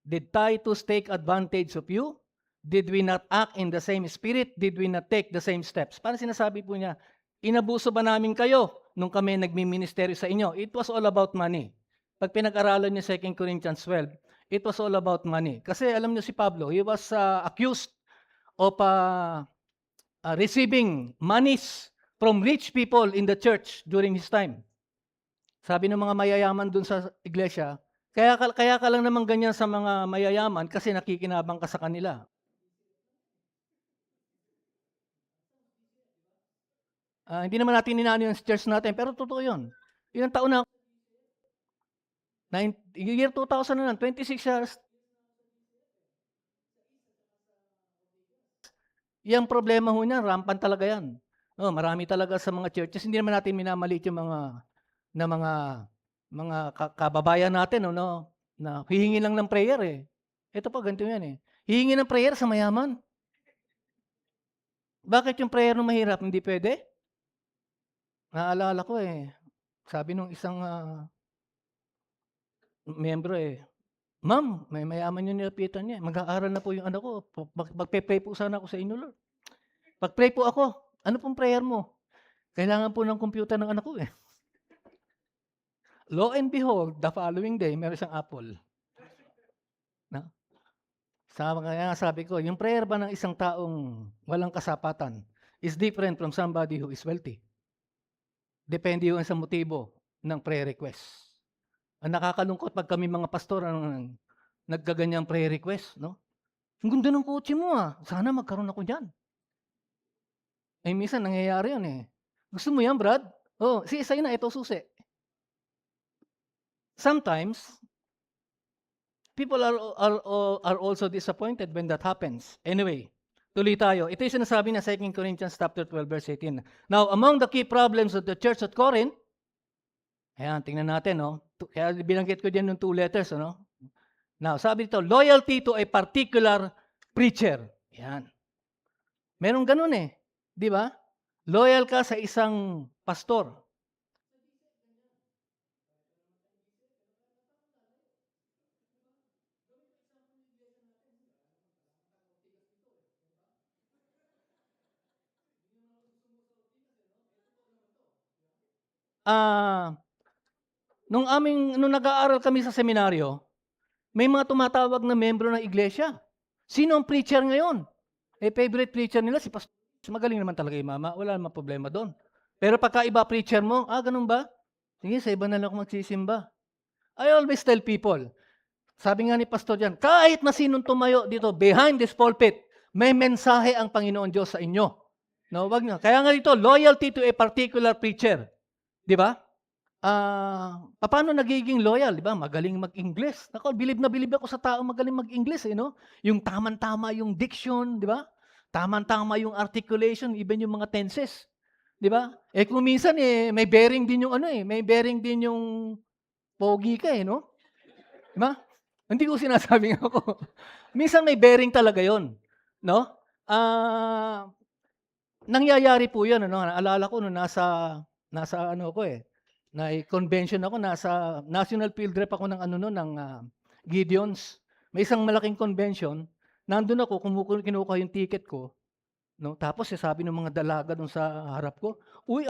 Did Titus take advantage of you? Did we not act in the same spirit? Did we not take the same steps? Parang sinasabi po niya, inabuso ba namin kayo nung kami nagmi-ministeryo sa inyo? It was all about money. Pag pinag-aralan niyo 2 Corinthians 12, it was all about money. Kasi alam niyo si Pablo, he was accused of receiving monies from rich people in the church during his time. Sabi ng mga mayayaman dun sa iglesia, kaya ka lang naman ganyan sa mga mayayaman kasi nakikinabang ka sa kanila. Hindi naman natin inaano yung church natin, pero totoo yun. Ilang taon na, year 2000 na lang, 26 years. Yung problema ho niyan, rampant talaga yan. Marami talaga sa mga churches. Hindi naman natin minamaliit yung mga kababayan natin, na hihingi lang ng prayer eh. Ito pa, ganito yan eh. Hihingi ng prayer sa mayaman. Bakit yung prayer ng mahirap hindi pwede? Naalala ko eh, sabi nung isang miyembro eh, Ma'am, may mayaman yung nilapitan niya. Mag-aaral na po yung anak ko. Magpe-pray po sana ako sa inyo, Lord. Pag-pray po ako, ano pong prayer mo? Kailangan po ng computer ng anak ko eh. Lo and behold, the following day, meron siyang apple. No? Kaya sabi ko, yung prayer ba ng isang taong walang kasapatan is different from somebody who is wealthy. Depende yun sa motibo ng prayer request. Ang nakakalungkot pag kami mga pastor ang nagkaganyang prayer request, no? Ang ganda ng kotse mo sana magkaroon ako diyan. Minsan nangyayari yun eh. Gusto mo yan, Brad? Sa'yo na, ito susi. Sometimes, people are also disappointed when that happens. Anyway, tuloy tayo. Ito yung sinasabi na 2 Corinthians chapter 12, verse 18. Now, among the key problems of the church at Corinth, ayan, tingnan natin, Kaya binanggit ko dyan yung 2 letters, Now, sabi dito, loyalty to a particular preacher. Ayan. Merong ganun eh. Di ba? Loyal ka sa isang pastor. Nung nag-aaral kami sa seminaryo, may mga tumatawag na membro ng iglesia. Sino ang preacher ngayon? Favorite preacher nila si pastor. Magaling naman talaga yung mama. Wala namang problema doon. Pero pagka iba preacher mo, ganun ba? Sige, sa iba na lang ako magsisimba. I always tell people, sabi nga ni pastor dyan, kahit na sinong tumayo dito, behind this pulpit, may mensahe ang Panginoon Diyos sa inyo. No, wag nyo. Kaya nga dito, loyalty to a particular preacher. Di ba? Paano nagiging loyal? Di ba? Magaling mag-English. Nako, bilib na bilib ako sa tao magaling mag-English. Yung tamang-tama yung diction, di ba? Tamang-tama yung articulation, even yung mga tenses. Di ba? Kung minsan may bearing din yung may bearing din yung pogi ka no? Di ba? Hindi ko sinasabing ako. Minsan may bearing talaga yon, no? Nangyayari po yun, Naalala ko nung nasa na-convention ako, nasa National Field Rep ako ng Gideons. May isang malaking convention, nandun ako, kinukuha yung ticket ko, tapos sabi ng mga dalaga doon sa harap ko, uy,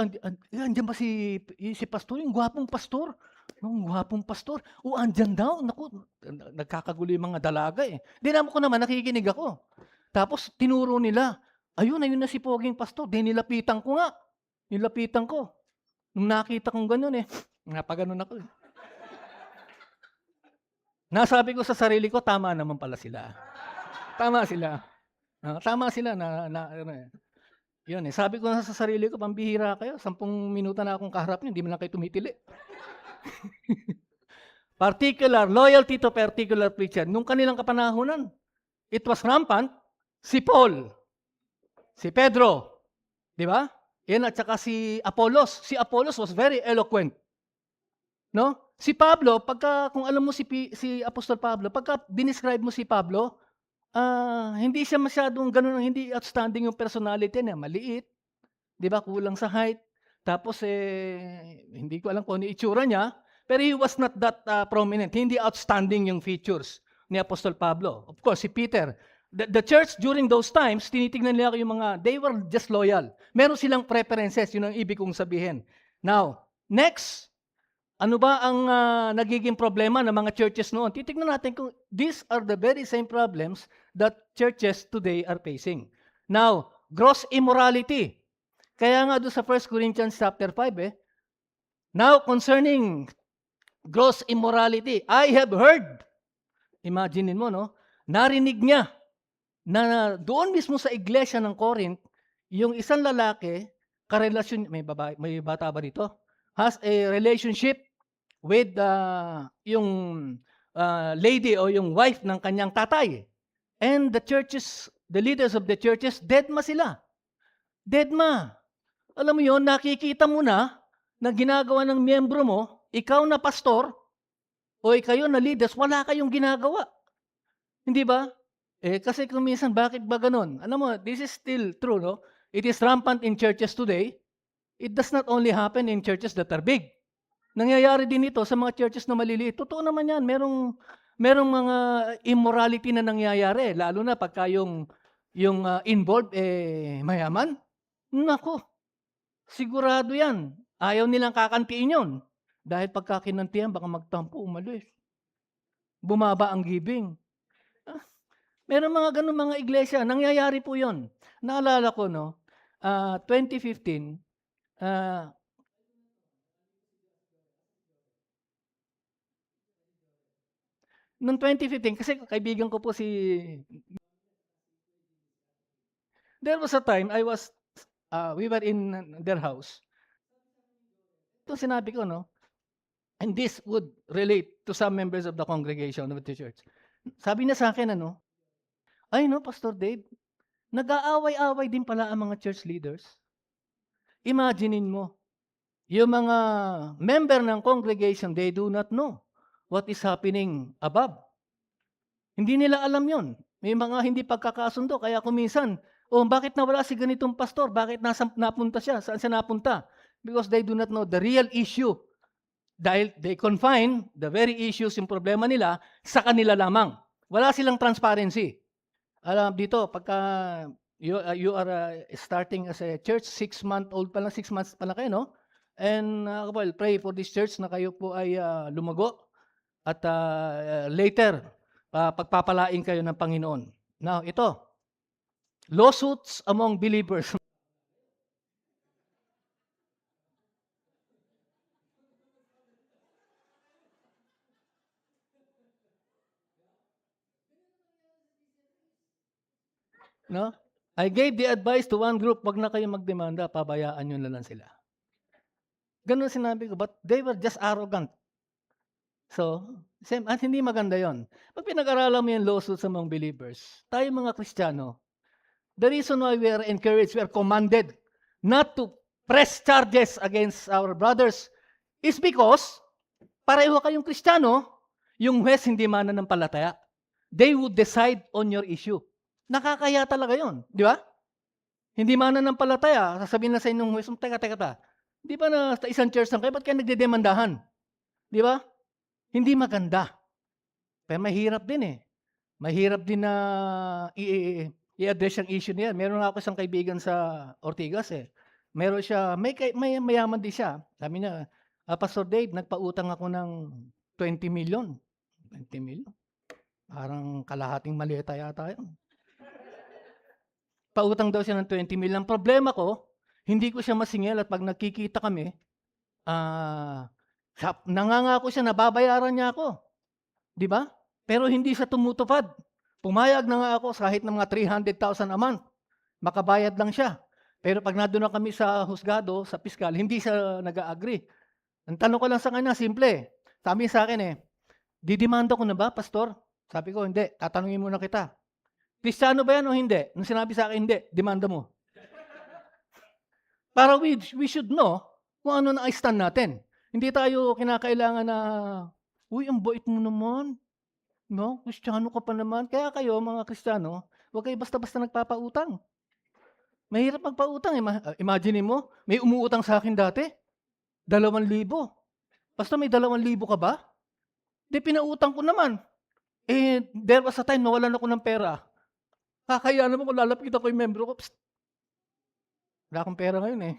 andyan ba si pastor, yung gwapong pastor? Yung gwapong pastor. Andyan daw. Naku, nagkakagulo yung mga dalaga eh. Dinamo ko naman, nakikinig ako. Tapos tinuro nila, ayun na si poging pastor. Nilapitan ko nga. Nilapitan ko. Nung nakita kong gano'n napaganon ako eh. Nasabi ko sa sarili ko, tama naman pala sila. Tama sila. Tama sila yun eh. Sabi ko na sa sarili ko, pambihira kayo. 10 minuto na akong kaharap niyo, hindi mo lang kayo tumitili. Particular, loyalty to particular preacher. Nung kanilang kapanahunan, it was rampant. Si Paul, si Pedro, di ba? Yan at saka si Apollos. Si Apollos was very eloquent. No? Si Pablo, kung alam mo si Apostol Pablo, pagka dinescribe mo si Pablo, hindi siya masyadong ganun, hindi outstanding yung personality niya, maliit, 'di ba? Kulang sa height. Tapos hindi ko alam kung ano itsura niya, pero he was not that prominent. Hindi outstanding yung features ni Apostol Pablo. Of course, si Peter. The church during those times, tinitingnan nila yung they were just loyal. Meron silang preferences, yun ang ibig kong sabihin. Now, next, ano ba ang nagiging problema ng mga churches noon? Titignan natin kung these are the very same problems that churches today are facing. Now, gross immorality. Kaya nga doon sa 1 Corinthians chapter 5, now concerning gross immorality, I have heard, imagine mo, narinig niya, na doon mismo sa iglesia ng Corinth, yung isang lalaki, karelasyon, may bata ba dito? Has a relationship with yung lady o yung wife ng kanyang tatay. And the leaders of the churches, deadma sila. Deadma. Alam mo yon, nakikita mo na ginagawa ng miyembro mo, ikaw na pastor, o kayo na leaders, wala kayong ginagawa. Hindi ba? Kasi kung minsan, bakit ba ganun? Alam mo, this is still true, no? It is rampant in churches today. It does not only happen in churches that are big. Nangyayari din ito sa mga churches na maliliit. Totoo naman yan. Merong mga immorality na nangyayari. Lalo na pagka yung involved, mayaman. Nako, sigurado yan. Ayaw nilang kakantiin yun. Dahil pagka kinantihan, baka magtampo, umalis. Bumaba ang giving. Meron mga ganun mga iglesia. Nangyayari po yun. Naalala ko, no? 2015, noong 2015, kasi kaibigan ko po there was a time we were in their house. Ito sinabi ko, no? And this would relate to some members of the congregation of the church. Sabi niya sa akin, ay no, Pastor Dave, nag-aaway-away din pala ang mga church leaders. Imaginein mo, yung mga member ng congregation, they do not know what is happening above. Hindi nila alam yon. May mga hindi pagkakasundo. Kaya kuminsan, bakit nawala si ganitong pastor? Bakit napunta siya? Saan siya napunta? Because they do not know the real issue. Dahil they confine the very issues, yung problema nila, sa kanila lamang. Wala silang transparency. Alam dito, pagka you are starting as a church, 6 months pa lang kayo, no? And well, pray for this church na kayo po ay lumago at later, pagpapalain kayo ng Panginoon. Now, ito, lawsuits among believers. No? I gave the advice to one group, wag na kayo magdemanda, pabayaan nyo na lang sila. Ganun sinabi ko, but they were just arrogant. So, at hindi maganda yon. Pag pinag-aralan mo yung lawsuits among believers, tayo mga Kristiyano, the reason why we are encouraged, we are commanded not to press charges against our brothers is because pareho kayong Kristiyano, yung huwes hindi mananampalataya. They would decide on your issue. Nakakaya talaga yon, di ba? Hindi mananampalataya, sasabihin na sa inyong huwes, teka. Di ba na sa isang church lang kayo, ba't kayo nagdedemandahan? Di ba? Hindi maganda. Pero mahirap din eh. Mahirap din na i-address yung issue niya. Meron ako isang kaibigan sa Ortigas eh. Meron siya, may mayaman din siya. Sabi niya, Pastor Dave, nagpautang ako ng 20 million. 20 million? Parang kalahating maleta yata yun. Pautang daw siya ng 20 million. Ang problema ko, hindi ko siya masingil at pag nagkikita kami, nangangako siya na babayaran niya ako. Di ba? Pero hindi siya tumutupad. Pumayag na nga ako kahit ng mga 300,000 a month. Makabayad lang siya. Pero pag nandun na kami sa husgado, sa piskal, hindi siya nag-agree. Ang tanong ko lang sa kanya, simple. Sabi sa akin didemanda ko na ba, Pastor? Sabi ko, hindi. Tatanungin muna kita. Kristiyano ba yan o hindi? Nung sinabi sa akin, hindi. Demanda mo. Para we should know kung ano na stand natin. Hindi tayo kinakailangan na, uy, ang bait mo naman. No? Kristiyano ka pa naman. Kaya kayo, mga Kristiyano, huwag kayo basta-basta nagpapautang. Mahirap magpautang. Imagine mo, may umuutang sa akin dati. 2,000. Basta may 2,000 ka ba? Di pinautang ko naman. There was a time nawalan ako ng pera. Kakaya naman kung lalapit ako yung membro ko. Psst. Wala akong pera ngayon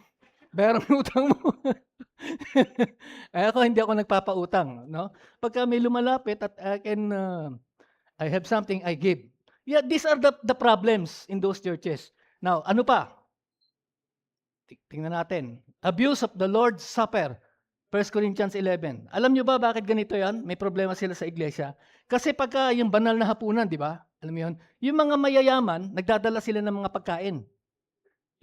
Bayaran mo utang mo. Ako, hindi ako nagpapautang. No? Pagka may lumalapit at I have something, I give. Yeah, these are the problems in those churches. Now, ano pa? Tingnan natin. Abuse of the Lord's Supper. 1 Corinthians 11. Alam nyo ba bakit ganito yan? May problema sila sa iglesia. Kasi pagka yung banal na hapunan, di ba? Alam mo yun? Yung mga mayayaman, nagdadala sila ng mga pagkain.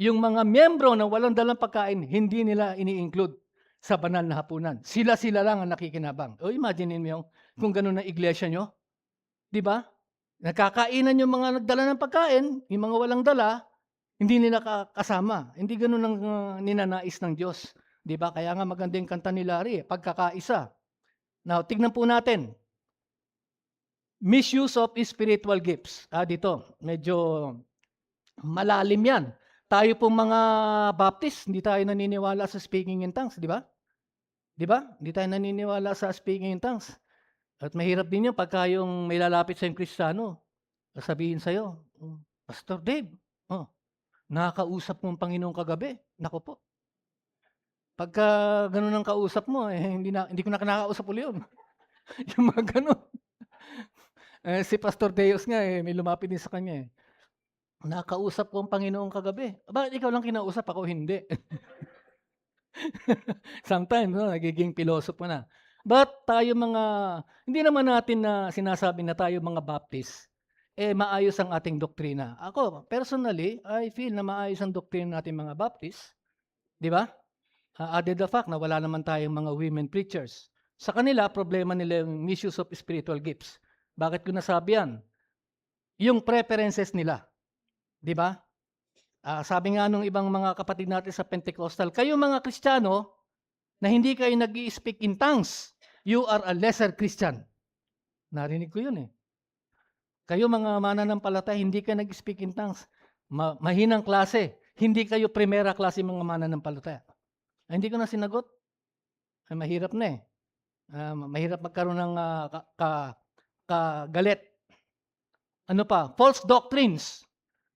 yung mga miyembro na walang dalang pagkain, hindi nila ini-include sa banal na hapunan. Sila-sila lang ang nakikinabang. O imagine mo yung kung ganun ang iglesia nyo. Di ba? Nakakainan yung mga nagdala ng pagkain, yung mga walang dala, hindi nila kasama. Hindi ganun ang ninanais ng Diyos. Di ba? Kaya nga maganda yung kanta ni Larry, pagkakaisa. Now, tignan po natin. Misuse of spiritual gifts. Dito, medyo malalim yan. Tayo pong mga Baptist, hindi tayo naniniwala sa speaking in tongues, di ba? Di ba? Hindi tayo naniniwala sa speaking in tongues. At mahirap din yun pagka yung may lalapit sa yung Kristiyano, sabihin sa'yo, Pastor Dave, nakakausap mo ang Panginoon kagabi. Naku po. Pagka ganun ang kausap mo, hindi ko na kinakausap ulit yun. Yung mga ganun. Si Pastor Deus nga, may lumapit din sa kanya. Nakausap ko ang Panginoon kagabi. Bakit ikaw lang kinausap, ako hindi? Sometimes, nagiging pilosopo na. But tayo mga, hindi naman natin na sinasabi na tayo mga Baptist, maayos ang ating doktrina. Ako, personally, I feel na maayos ang doktrina natin mga Baptist. Di ba? Added the fact na wala naman tayong mga women preachers. Sa kanila, problema nila yung misuse of spiritual gifts. Bakit ko nasabi yan? Yung preferences nila. Di ba? Sabi nga nung ibang mga kapatid natin sa Pentecostal, kayo mga Kristiyano na hindi kayo nag-i-speak in tongues, you are a lesser Christian. Narinig ko yun Kayo mga mananampalataya, hindi kayo nag-speak in tongues. Mahinang klase. Hindi kayo primera klase mga mananampalataya. Hindi ko na sinagot. Mahirap na mahirap magkaroon ng kagalit. Ano pa? False doctrines.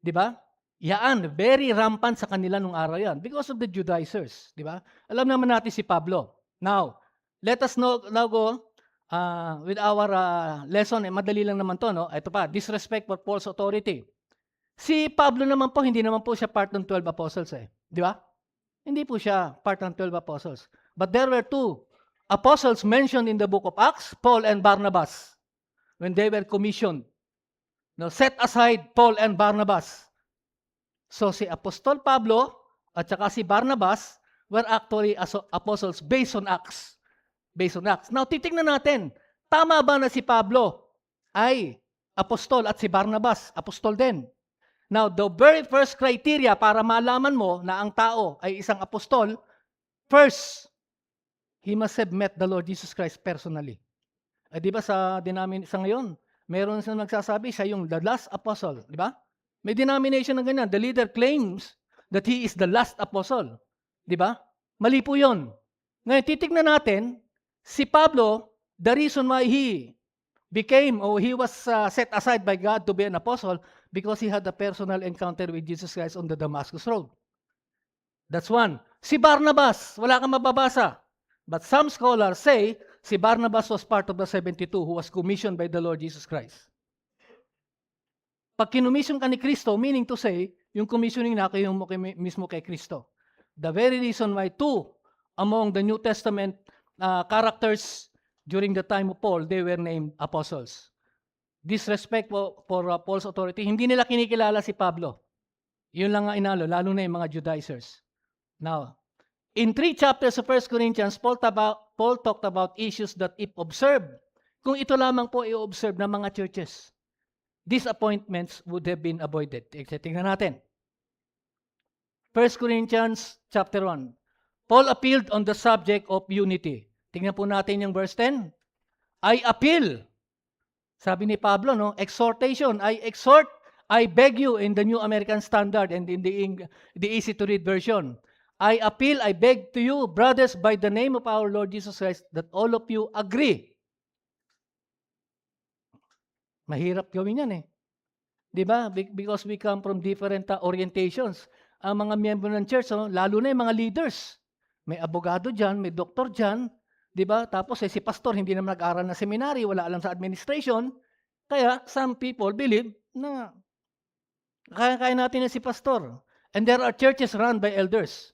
Di ba? Yaan, very rampant sa kanila nung araw yan because of the Judaizers. Di ba? Alam naman natin si Pablo. Now, let us now go with our lesson. Madali lang naman to, no? Ito pa, disrespect for false authority. Si Pablo naman po, hindi naman po siya part ng 12 apostles Di ba? Hindi po siya part ng 12 apostles. But there were 2 apostles mentioned in the book of Acts, Paul and Barnabas, when they were commissioned. Now, set aside Paul and Barnabas. So, si Apostol Pablo at saka si Barnabas were actually apostles based on Acts. Based on Acts. Now, titingnan natin, tama ba na si Pablo ay apostol at si Barnabas, apostol din? Now, the very first criteria para malaman mo na ang tao ay isang apostol, first, he must have met the Lord Jesus Christ personally. Di ba sa ngayon, meron silang nagsasabi siya yung the last apostle, di ba? May denomination na ganyan. The leader claims that he is the last apostle. Di ba? Mali po yun. Ngayon, titignan natin, si Pablo, the reason why he became or he was set aside by God to be an apostle because he had a personal encounter with Jesus Christ on the Damascus Road. That's one. Si Barnabas, wala kang mababasa. But some scholars say si Barnabas was part of the 72 who was commissioned by the Lord Jesus Christ. Pag kinumission ka ni Kristo, meaning to say, yung commissioning na kayo mismo kay Kristo. The very reason why 2 among the New Testament characters during the time of Paul, they were named apostles. Disrespect for Paul's authority, hindi nila kinikilala si Pablo. Yun lang ang inalo, lalo na yung mga Judaizers. Now, in 3 chapters of 1 Corinthians, Paul talked about issues that if observed, kung ito lamang po i-observe ng mga churches, these appointments would have been avoided. Tingnan natin. 1 Corinthians chapter 1. Paul appealed on the subject of unity. Tingnan po natin yung verse 10. I appeal. Sabi ni Pablo, no? Exhortation. I exhort, I beg you in the New American Standard and in the easy-to-read version. I appeal, I beg to you, brothers, by the name of our Lord Jesus Christ, that all of you agree. Mahirap gawin yan Di ba? Because we come from different orientations. Ang mga miyembro ng church, lalo na yung mga leaders. May abogado dyan, may doktor dyan. Di ba? Tapos si pastor, hindi naman nag-aral na seminary, wala alam sa administration. Kaya some people believe na kaya natin na si pastor. And there are churches run by elders.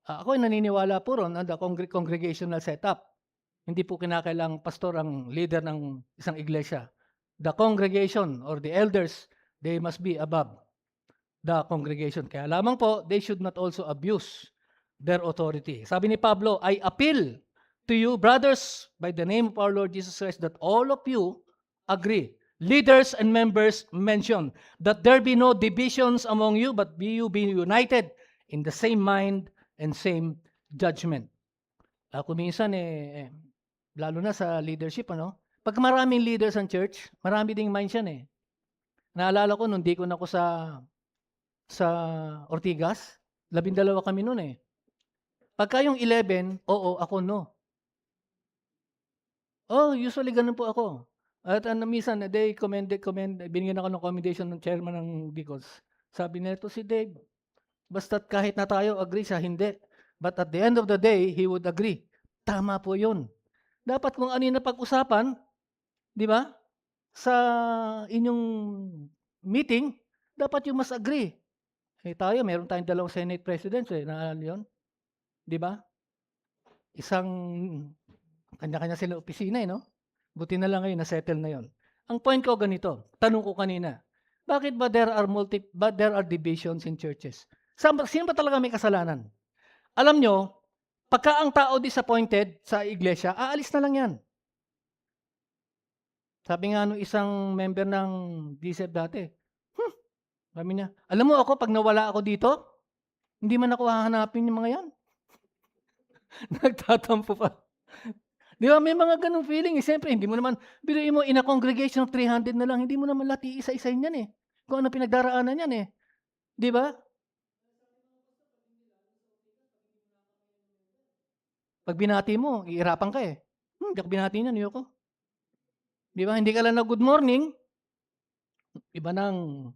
Ako ay naniniwala po ron, the congregational setup. Hindi po kinakailang pastor ang leader ng isang iglesia. The congregation or the elders, they must be above. the congregation. Kaya lamang po, they should not also abuse their authority. Sabi ni Pablo, I appeal to you, brothers, by the name of our Lord Jesus Christ, that all of you agree, leaders and members mention, that there be no divisions among you, but you be united in the same mind and same judgment. Kung minsan, lalo na sa leadership, pag maraming leaders ang church, marami ding minds yan eh. Naalala ko, nung di ko na ako sa Ortigas, 12 kami noon eh. Pagka yung 11, oo, ako no. Oh, usually ganun po ako. At minsan, binigyan ako ng commendation ng chairman ng Deacons. Sabi nito si Dave, basta't kahit na tayo agree siya, hindi. But at the end of the day, he would agree. Tama po yun. Dapat kung ano yung napag-usapan, di ba? Sa inyong meeting, dapat yung mas agree. Tayo, meron tayong 2 Senate Presidents naalala yun? Di ba? Isang kanya-kanya sila opisina no? Buti na lang ngayon, na-settle na yon. Ang point ko ganito, tanong ko kanina, bakit ba there are divisions in churches? Sino ba talaga may kasalanan? Alam nyo, pagka ang tao disappointed sa iglesia, aalis na lang yan. Sabi nga nung isang member ng DCF dati, sabi niya, alam mo ako, pag nawala ako dito, hindi man ako hahanapin yung mga yan. Nagtatampo pa. Di ba, may mga ganung feeling. Siyempre, hindi mo naman, biruin mo, in a congregation of 300 na lang, hindi mo naman lahat iisa-isain yan Kung ano pinagdaraanan yan Di ba? Pag binati mo, iirapan ka Hindi ako binati niyan, ayoko. Di ba? Hindi ka lang na good morning, iba nang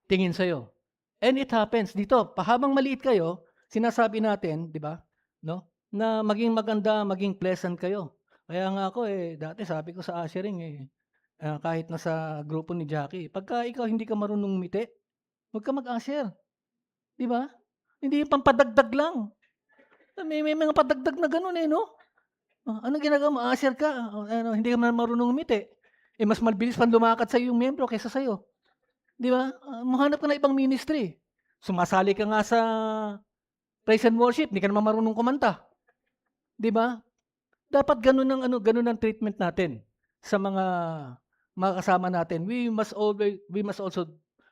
tingin sa'yo. And it happens dito, pahabang maliit kayo, sinasabi natin, di ba? No? Na maging maganda, maging pleasant kayo. Kaya nga ako dati sabi ko sa ushering kahit nasa grupo ni Jackie, pagka ikaw hindi ka marunong ngumiti, huwag ka mag-usher. Di ba? Hindi yung pampadagdag lang. May mga padagdag na gano'n no? Anong ginagawa mo? Usher ka. Hindi ka marunong ngumiti. Mas mabilis pang lumakad sa yung membro kaysa sa'yo. Di ba? Mahanap ka na ibang ministry. Sumasali ka nga sa praise and worship, hindi ka naman marunong kumanta. Di ba? Dapat ganun ang treatment natin sa mga kasama natin. We must also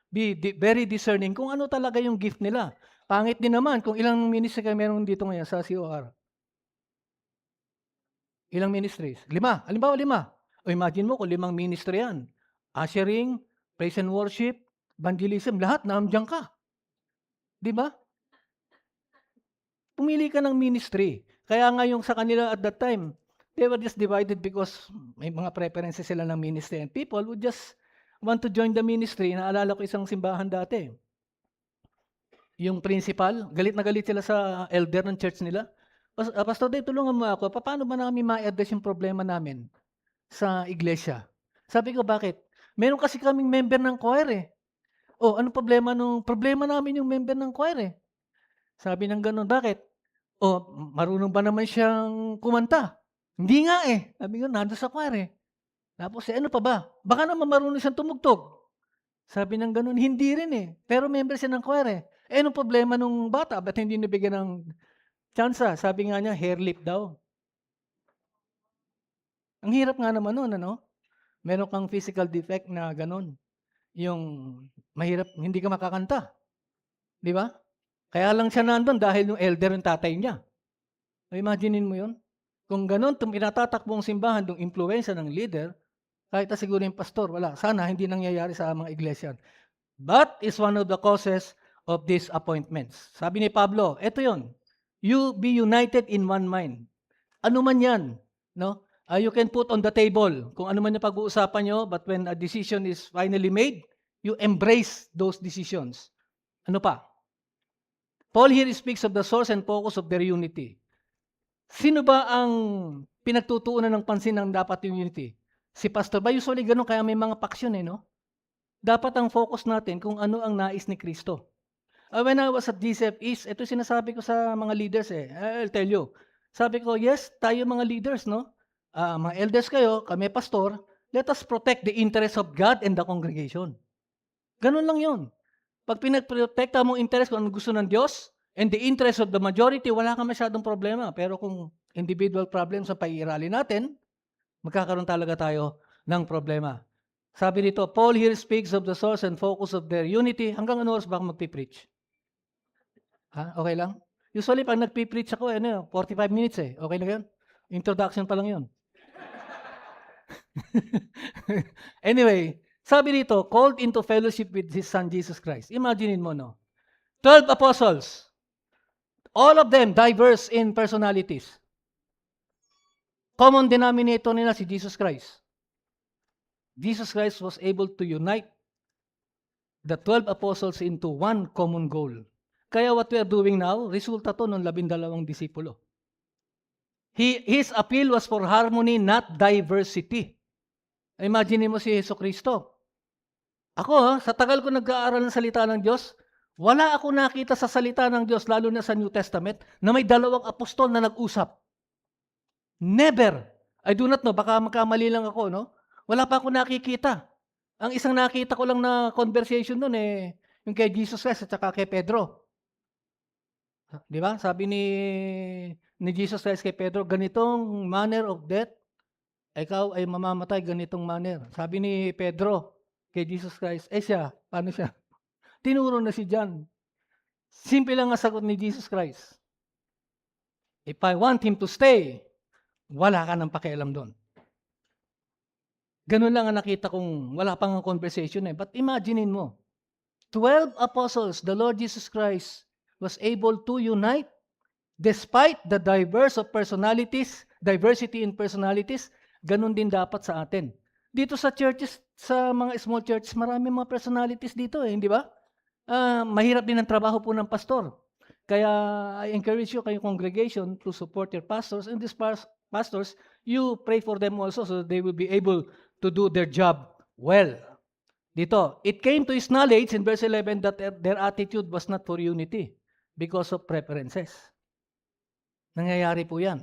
be very discerning kung ano talaga yung gift nila. Pangit din naman kung ilang ministry kayo meron dito ngayon sa COR. Ilang ministries? 5. Halimbawa 5. O imagine mo kung 5 ministry yan. Ushering, praise and worship, evangelism, lahat naamdyan ka. Di ba? Pumili ka ng ministry. Kaya nga yung sa kanila at that time, they were just divided because may mga preferences sila ng ministry. And people would just want to join the ministry. Naalala ko isang simbahan dati. Yung principal, galit na galit sila sa elder ng church nila. Pastor Dave, tulungan mo ako. Paano ba namin ma-address yung problema namin sa iglesia? Sabi ko, bakit? Meron kasi kaming member ng choir anong problema namin yung member ng choir Sabi ng ganun, bakit? Marunong ba naman siyang kumanta? Hindi nga Sabi ko, nandun sa choir Tapos ano pa ba? Baka naman marunong siyang tumugtog. Sabi ng ganun, hindi rin Pero member siya ng choir anong problema nung bata? Ba't hindi nabigyan ng tsansa? Sabi nga niya, hair lip daw. Ang hirap nga naman nun, Meron kang physical defect na ganun. Yung mahirap, hindi ka makakanta. Di ba? Kaya lang siya nandun dahil yung elder yung tatay niya. Imaginein mo yun? Kung ganun, pinatatakbo ang simbahan, yung influensya ng leader, kahit na siguro yung pastor, wala. Sana hindi nangyayari sa mga iglesia. That is one of the causes of these appointments. Sabi ni Pablo, eto yun. You be united in one mind. Ano man yan, you can put on the table kung ano man yung pag-uusapan nyo, but when a decision is finally made, you embrace those decisions. Ano pa? Paul here speaks of the source and focus of their unity. Sino ba ang pinagtutuunan ng pansin ng dapat yung unity? Si pastor ba? Usually ganun, kaya may mga paksyon Dapat ang focus natin kung ano ang nais ni Kristo. When I was at DCF East, ito sinasabi ko sa mga leaders I'll tell you. Sabi ko, yes, tayo mga leaders, mga elders kayo, kami pastor, let us protect the interests of God and the congregation. Ganun lang yun. Pag pinagprotekta mo interest kung ano gusto ng Diyos, and the interest of the majority, wala kang masyadong problema. Pero kung individual problems ang pag-iirali natin, magkakaroon talaga tayo ng problema. Sabi dito, Paul here speaks of the source and focus of their unity. Hanggang ano oras ba ako magpipreach? Ha? Okay lang? Usually, pag nagpipreach ako, 45 minutes eh. Okay na yun? Introduction pa lang yun. Anyway, sabi dito, called into fellowship with His Son, Jesus Christ. Imaginein mo, no? 12 apostles. All of them diverse in personalities. Common denominator nila si Jesus Christ. Jesus Christ was able to unite the 12 apostles into one common goal. Kaya what we are doing now, resulta to ng 12 disipulo. His appeal was for harmony, not diversity. Imagine mo si Jesucristo. Ako, sa tagal ko nag-aaral ng salita ng Diyos, wala ako nakita sa salita ng Diyos, lalo na sa New Testament, na may 2 apostol na nag-usap. Never. I do not know, baka magkamali lang ako, no? Wala pa ako nakikita. Ang isang nakita ko lang na conversation doon yung kay Jesus Christ at saka kay Pedro. Di ba? Sabi ni Jesus Christ kay Pedro, ganitong manner of death, ikaw ay mamamatay ganitong manner. Sabi ni Pedro kay Jesus Christ, siya, paano siya? Tinuro na si John. Simple lang ang sagot ni Jesus Christ. If I want him to stay, wala ka nang pakialam doon. Ganun lang ang nakita kong wala pang conversation eh. But imaginein mo, 12 apostles, the Lord Jesus Christ was able to unite despite the diversity in personalities, ganun din dapat sa atin. Dito sa churches, sa mga small churches, marami mga personalities dito hindi ba? Mahirap din ang trabaho po ng pastor. Kaya I encourage you, kayong congregation, to support your pastors. And these pastors, you pray for them also so they will be able to do their job well. Dito, it came to his knowledge in verse 11 that their attitude was not for unity because of preferences. Nangyayari po yan.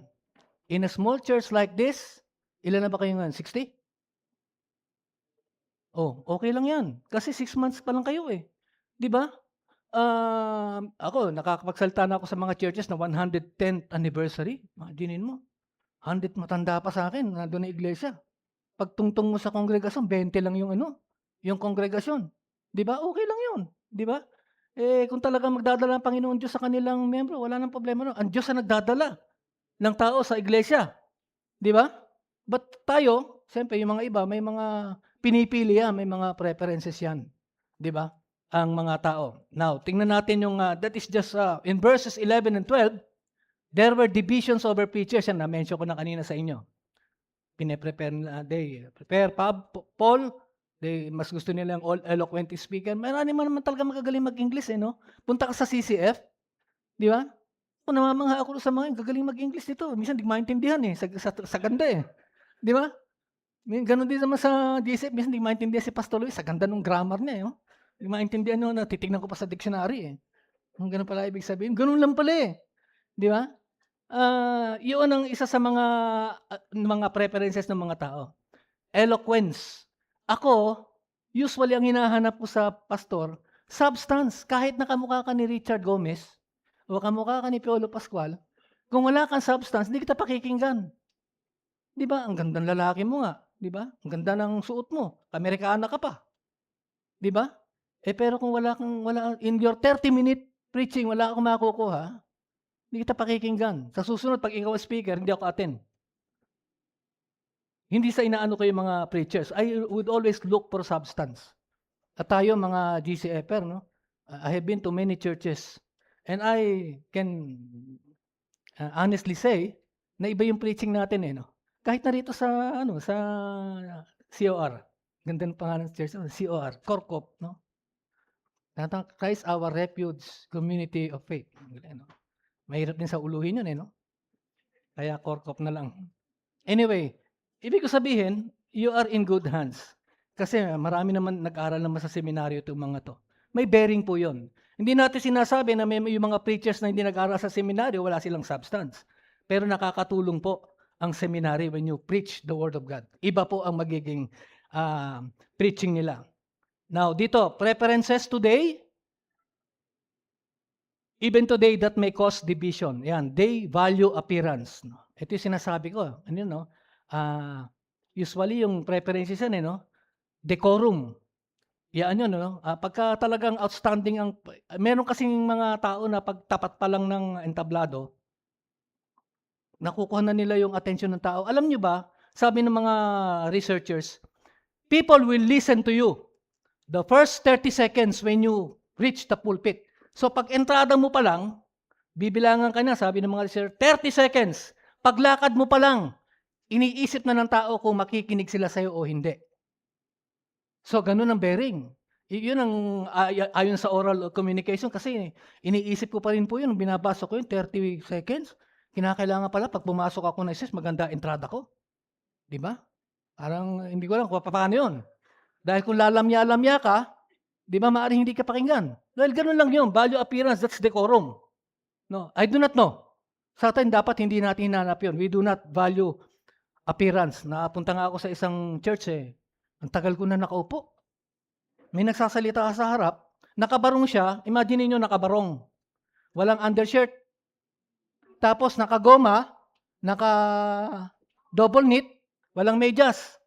In a small church like this, ilan na ba kayo ngayon? 60? Oh, okay lang yan. Kasi 6 months pa lang kayo eh. Di ba? Ako, nakakapagsalita na ako sa mga churches na 110th anniversary. Imaginin mo. 100 matanda pa sa akin, nandun na iglesia. Pag tungtong mo sa kongregasyon, 20 lang yung kongregasyon. Di ba? Okay lang yun. Di ba? Kung talagang magdadala ang Panginoon Diyos sa kanilang membro, wala nang problema. No? Ang Diyos ang nagdadala ng tao sa iglesia. Di ba? But tayo, siyempre yung mga iba, may mga pinipili yan, may mga preferences yan. Di ba? Ang mga tao. Now, tingnan natin yung, that is just, in verses 11 and 12, there were divisions over preachers. Yan, na-mention ko na kanina sa inyo. Pine-prepare nila, Paul, mas gusto nila yung all-eloquent speaker. Marami naman talaga magagaling mag-English, no? Punta ka sa CCF, di ba? Kung namamangha ako sa mga gagaling mag-English dito, minsan di maintindihan sa ganda Di ba? Ganon din naman sa GCF, minsan di maintindihan si Pastor Luis, sa ganda ng grammar niya, Di maintindihan titignan ko pa sa dictionary Ang ganun pala ibig sabihin. Ganun lang pala Di ba? Yun ang isa sa mga preferences ng mga tao. Eloquence. Ako, usually ang hinahanap ko sa pastor, substance. Kahit nakamukha ka ni Richard Gomez, o kamukha ka ni Piolo Pascual, kung wala kang substance, hindi kita pakikinggan. Di ba? Ang gandang lalaki mo nga. Di ba? Ang ganda ng suot mo. Amerikana ka pa. Di ba? Pero kung wala in your 30-minute preaching, wala akong makukuha, hindi kita pakikinggan. Sa susunod, pag ikaw speaker, hindi ako attend. Hindi sa inaano ko yung mga preachers. I would always look for substance. At tayo, mga GCFer, I have been to many churches. And I can honestly say, na iba yung preaching natin Kahit na rito sa COR. Ganda ng pangalan sa church, COR, Corcop, Christ our refuge, community of faith. Mahirap din sa uluhin yun Kaya Corcop na lang. Anyway, ibig ko sabihin, you are in good hands. Kasi marami naman nag-aral naman sa seminaryo itong mga to. May bearing po yun. Hindi natin sinasabi na may yung mga preachers na hindi nag-aral sa seminaryo, wala silang substance. Pero nakakatulong po ang seminary when you preach the Word of God. Iba po ang magiging preaching nila. Now, dito, preferences today, Even today, that may cause division. Yan, they value appearance. No? Ito yung sinasabi ko. Ano yun, no? Usually, yung preferences yan, no? Decorum. Yan yun, no? Pagka talagang outstanding ang... Meron kasing mga tao na pagtapat pa lang ng entablado, nakukuha na nila yung attention ng tao. Alam nyo ba, sabi ng mga researchers, people will listen to you the first 30 seconds when you reach the pulpit. So pag entrada mo pa lang, bibilangan ka na, sabi ng mga researchers, 30 seconds. Paglakad mo pa lang, iniisip na ng tao kung makikinig sila sa'yo o hindi. So ganun ang bearing. Yun ang ayon sa oral communication kasi iniisip ko pa rin po yun, binabasa ko yun, 30 seconds. Kinakailangan pala pag pumasok ako na maganda entrada ko. Di ba? Parang hindi ko alam kung paano yun. Dahil kung lalamya-lamya ka, di ba maaaring hindi ka pakinggan. Dahil ganun lang yun. Value appearance, that's decorum. No, I do not know. Sa atin, dapat hindi natin hinanap yun. We do not value appearance. Napunta nga ako sa isang church Ang tagal ko na nakaupo. May nagsasalita sa harap, nakabarong siya, imagine niyo nakabarong. Walang undershirt. Tapos nakagoma, naka-double knit, walang medyas.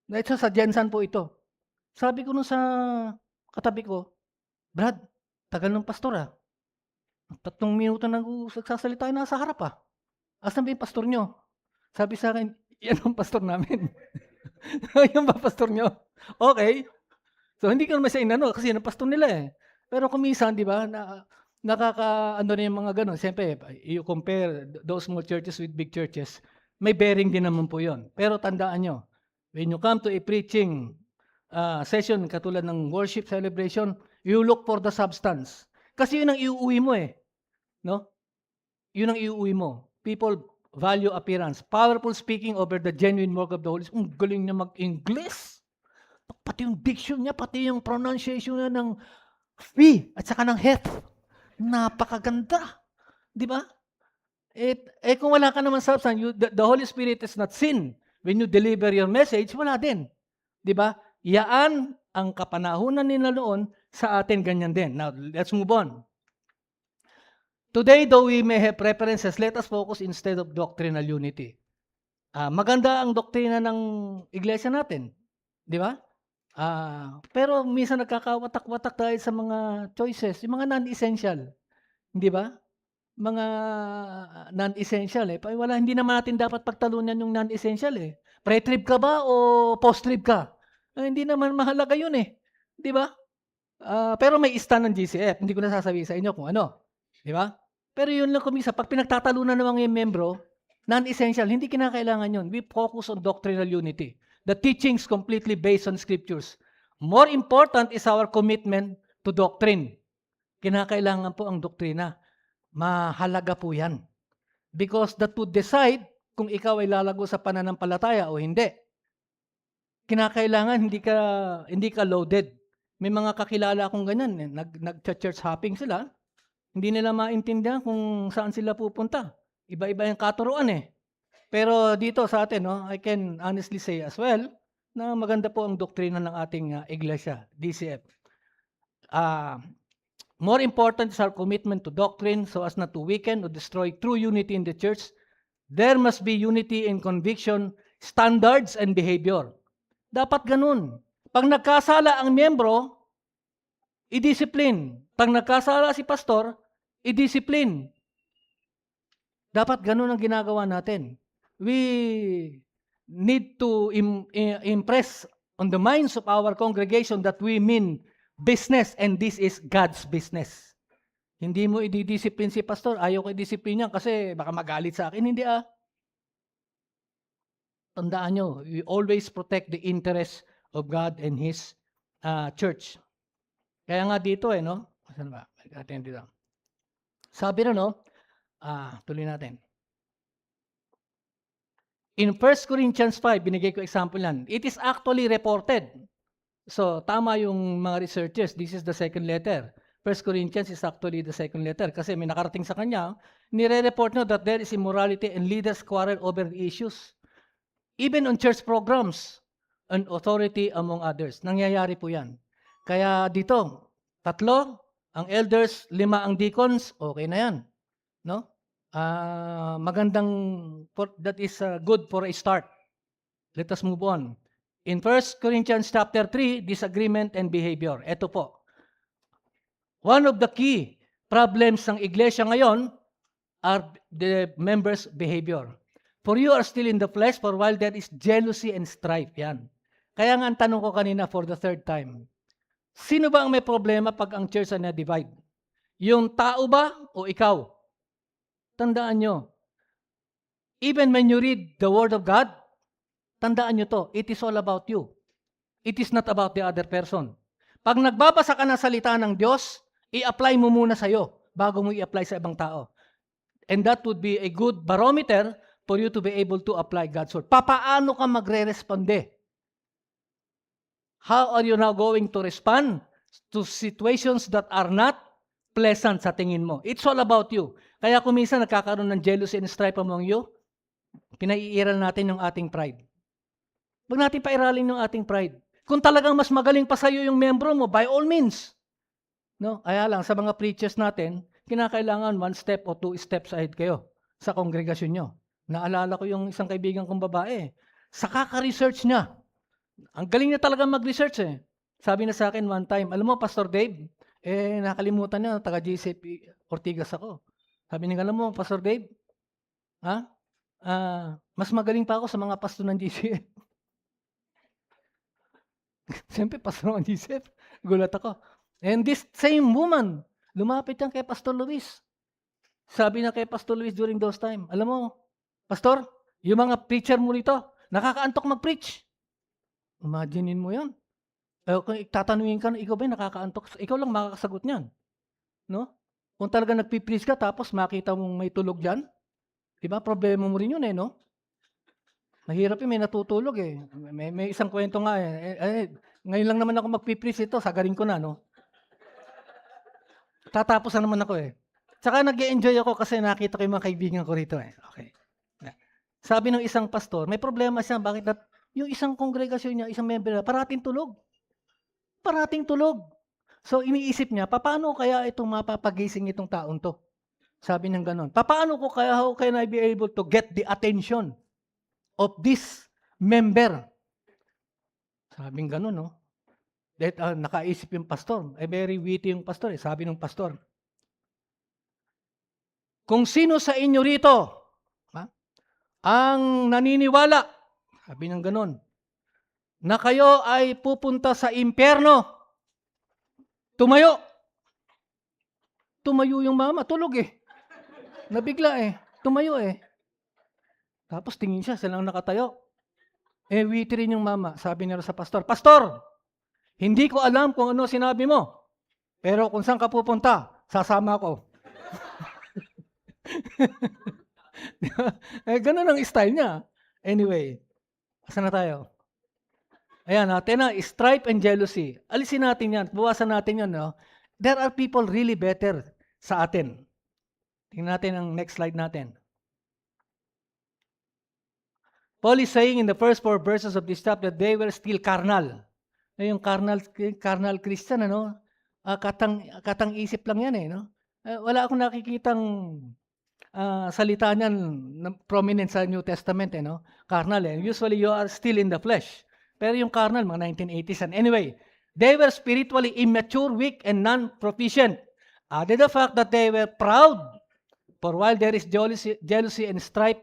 Ito sa Jensen po ito. Sabi ko nung sa katabi ko, Brad, tagal ng pastor 3 minuto nagsasalita na sa harap Asan ba yung pastor nyo? Sabi sa akin, yan ang pastor namin. Yan ba pastor nyo? Okay. So hindi ko naman sa inano kasi yan ang pastor nila Pero kumisan, di ba, nakaka-ano na yung mga ganun. Siyempre, you compare those small churches with big churches, may bearing din naman po yun. Pero tandaan nyo, when you come to a preaching session katulad ng worship celebration, you look for the substance. Kasi yun ang iuwi mo No? Yun ang iuwi mo. People value appearance. Powerful speaking over the genuine work of the Holy Spirit. Ang galing niya mag-English. Pati yung diction niya, pati yung pronunciation niya ng fi at saka ng het. Napakaganda. Di ba? Kung wala ka naman substance, the Holy Spirit is not sin. When you deliver your message, wala din. Di ba? Yaan ang kapanahunan nila noon, sa atin ganyan din. Now, let's move on. Today, though we may have preferences, let us focus instead of doctrinal unity. Maganda ang doktrina ng iglesia natin. Di ba? Pero minsan nagkakawatak-watak tayo sa mga choices, yung mga non-essential. Hindi ba? Mga non-essential hindi naman natin dapat pagtalunan yung non-essential Pre-trib ka ba o post-trib ka? Hindi naman mahalaga yun Di ba? Pero may stand ng GCF. Hindi ko na sasabihin sa inyo kung ano. Di ba? Pero yun lang kumisa. Pag pinagtatalunan ng mga membro, non-essential, hindi kinakailangan yun. We focus on doctrinal unity. The teachings completely based on scriptures. More important is our commitment to doctrine. Kinakailangan po ang doktrina. Mahalaga po yan. Because that would decide kung ikaw ay lalago sa pananampalataya o hindi. Kinakailangan hindi ka loaded. May mga kakilala akong ganyan, nag-church hopping sila. Hindi nila maintindihan kung saan sila pupunta. Iba-iba yung katuruan Pero dito sa atin, I can honestly say as well, na maganda po ang doktrina ng ating iglesia, DCF. More important is our commitment to doctrine so as not to weaken or destroy true unity in the church. There must be unity in conviction, standards, and behavior. Dapat ganun. Pag nagkasala ang miyembro, i-discipline. Pag nagkasala si pastor, i-discipline. Dapat ganun ang ginagawa natin. We need to impress on the minds of our congregation that we mean business and this is God's business. Hindi mo i-discipline si pastor, ayaw ko i-discipline niya kasi baka magalit sa akin. Hindi Tandaan nyo, we always protect the interests of God and His church. Kaya nga dito Saan ba? Dito. Sabi tuloy natin. In 1 Corinthians 5, binigay ko example yan. It is actually reported. So, tama yung mga researchers. This is the second letter. 1 Corinthians is actually the second letter. Kasi may nakarating sa kanya, nire-report that there is immorality and leaders quarrel over the issues. Even on church programs and authority among others. Nangyayari po yan. Kaya dito, 3, ang elders, 5 ang deacons, okay na yan. No? Magandang, that is good for a start. Let us move on. In 1 Corinthians chapter 3, disagreement and behavior. Ito po. One of the key problems ng iglesia ngayon are the members' behavior. For you are still in the flesh, for while there is jealousy and strife. Yan. Kaya nga ang tanong ko kanina for the third time, sino ba ang may problema pag ang church ay na-divide? Yung tao ba o ikaw? Tandaan nyo, even when you read the Word of God, tandaan nyo to, it is all about you. It is not about the other person. Pag nagbabasa ka ng salita ng Diyos, i-apply mo muna sa'yo bago mo i-apply sa ibang tao. And that would be a good barometer for you to be able to apply God's Word. Papaano ka magre-responde? How are you now going to respond to situations that are not pleasant sa tingin mo? It's all about you. Kaya kung minsan nagkakaroon ng jealousy and strife among you, pinaiiral natin yung ating pride. Huwag natin pairalin yung ating pride. Kung talagang mas magaling pa sa'yo yung membro mo, by all means. No? Kaya lang, sa mga preachers natin, kinakailangan 1 step o 2 steps ahead kayo sa kongregasyon nyo. Naalala ko yung isang kaibigan kong babae. Sa kaka-research niya, ang galing niya talaga mag-research eh. Sabi na sa akin one time, alam mo, Pastor Dave, nakalimutan niya, taga-JCP Ortigas ako. Sabi niya, alam mo, Pastor Dave, mas magaling pa ako sa mga pastor ng GCF. Siyempre, pastor ng GCF. Gulat ako. And this same woman, lumapit yan kay Pastor Luis. Sabi na kay Pastor Luis during those time, alam mo, Pastor, yung mga preacher mo rito, nakakaantok mag-preach. Imaginein mo yan. Kung tatanungin ka, ikaw ba nakakaantok? Ikaw lang makakasagot niyan. No? Kung talaga nagpipreach ka, tapos makita mong may tulog dyan, diba? Problema mo rin yun eh, no? Mahirap may natutulog eh. May isang kwento nga eh. Ngayon lang naman ako magpipreach ito, sagarin ko na, no? Tatapos na naman ako eh. Tsaka nag-enjoy ako kasi nakita ko yung mga kaibigan ko rito eh. Okay. Sabi ng isang pastor, may problema siya. Bakit yung isang kongregasyon niya, isang member niya, parating tulog. Parating tulog. So iniisip niya, paano kaya itong mapapagising itong taon to? Sabi ng ganon. Paano ko kaya, how can I be able to get the attention of this member? Sabi ng ganon, no? Nakaisip yung pastor. Very witty yung pastor. Sabi ng pastor, kung sino sa inyo rito ang naniniwala, sabi ng ganon, na kayo ay pupunta sa impyerno, tumayo. Tumayo yung mama. Tulog eh. Nabigla eh. Tumayo eh. Tapos tingin siya, silang nakatayo. Witty rin yung mama. Sabi niya sa pastor, Pastor, hindi ko alam kung ano sinabi mo. Pero kung saan ka pupunta, sasama ko. Ganun ang style niya. Anyway, saan na tayo? Ayan, strife and jealousy. Alisin natin yan. Buwasan natin yan. No? There are people really better sa atin. Tingnan natin ang next slide natin. Paul is saying in the first 4 verses of this chapter that they were still carnal. Yung carnal Christian, ano? Katang isip lang yan eh. No? Wala akong nakikitang salita niyan prominent sa New Testament. Eh, no? Carnal eh. Usually you are still in the flesh. Pero yung carnal, mga 1980s. And anyway, they were spiritually immature, weak, and non-proficient. Added the fact that they were proud. For while there is jealousy and strife,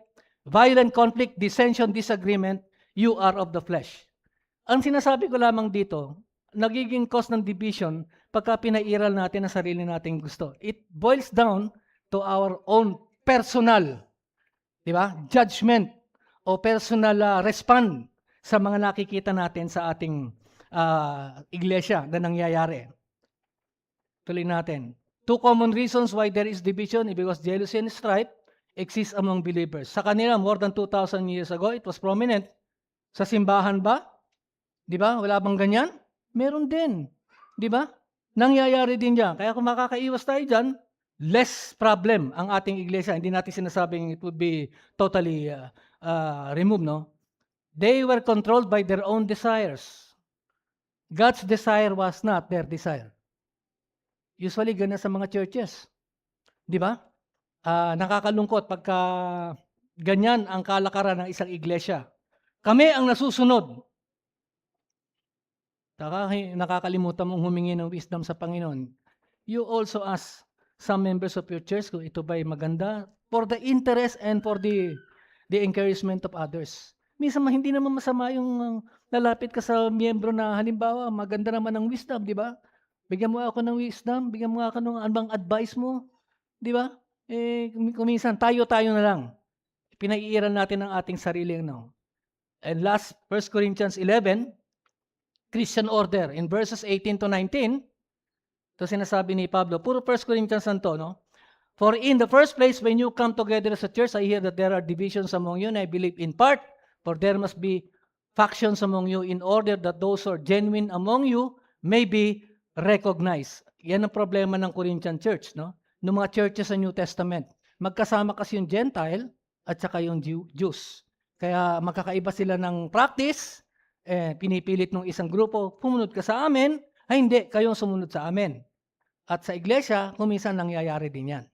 violent conflict, dissension, disagreement, you are of the flesh. Ang sinasabi ko lamang dito, nagiging cause ng division pagka pinairal natin ang sarili nating gusto. It boils down to our own personal, di ba? Judgment o personal respond sa mga nakikita natin sa ating iglesia na nangyayari. Tuloy natin. 2 common reasons why there is division because jealousy and strife exist among believers. Sa kanila, more than 2,000 years ago, it was prominent. Sa simbahan ba? Di ba? Wala bang ganyan? Meron din. Di ba? Nangyayari din yan. Kaya kung makakaiwas tayo dyan, less problem ang ating iglesia. Hindi natin sinasabing it would be totally removed, no? They were controlled by their own desires. God's desire was not their desire. Usually, ganun sa mga churches. Di ba? Nakakalungkot pagka ganyan ang kalakaran ng isang iglesia. Kami ang nasusunod. Nakakalimutan mong humingi ng wisdom sa Panginoon. You also ask some members of your church kung ito ba'y maganda for the interest and for the encouragement of others. Minsan hindi naman masama yung lalapit ka sa miyembro na halimbawa maganda naman ang wisdom, di ba? Bigyan mo ako ng wisdom, bigyan mo ako ng anong advice mo, di ba? Kuminsan tayo-tayo na lang. Pinaiiral natin ang ating sarili. And last, 1 Corinthians 11, Christian order. In verses 18 to 19, ito sinasabi ni Pablo, puro 1 Corinthians to, no? For in the first place, when you come together as a church, I hear that there are divisions among you, and I believe in part, for there must be factions among you in order that those who are genuine among you may be recognized. Yan ang problema ng Corinthian church, no? Ng mga churches sa New Testament. Magkasama kasi yung Gentile at saka yung Jews. Kaya magkakaiba sila ng practice, pinipilit ng isang grupo, pumunod ka sa amin, ay hindi, kayong sumunod sa amin. At sa iglesia, kuminsan nangyayari din yan.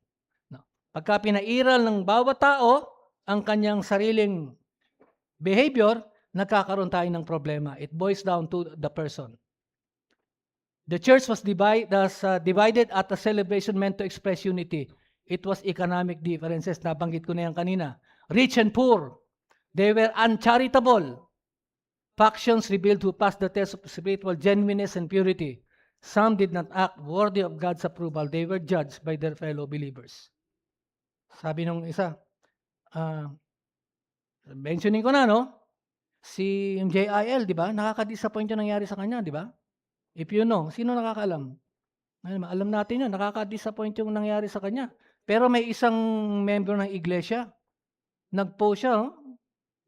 No? Pagka pinairal ng bawat tao ang kanyang sariling behavior, nagkakaroon tayo ng problema. It boils down to the person. The church was divided at a celebration meant to express unity. It was economic differences. Nabanggit ko na yan kanina. Rich and poor. They were uncharitable. Factions revealed who passed the test of spiritual genuineness and purity. Some did not act worthy of God's approval. They were judged by their fellow believers. Sabi nung isa, mentioning ko na, no? Si JIL, di ba? Nakaka-disappoint yung nangyari sa kanya, di ba? If you know, sino nakakaalam? Alam natin yun, nakaka-disappoint yung nangyari sa kanya. Pero may isang membro ng iglesia, nag-post siya,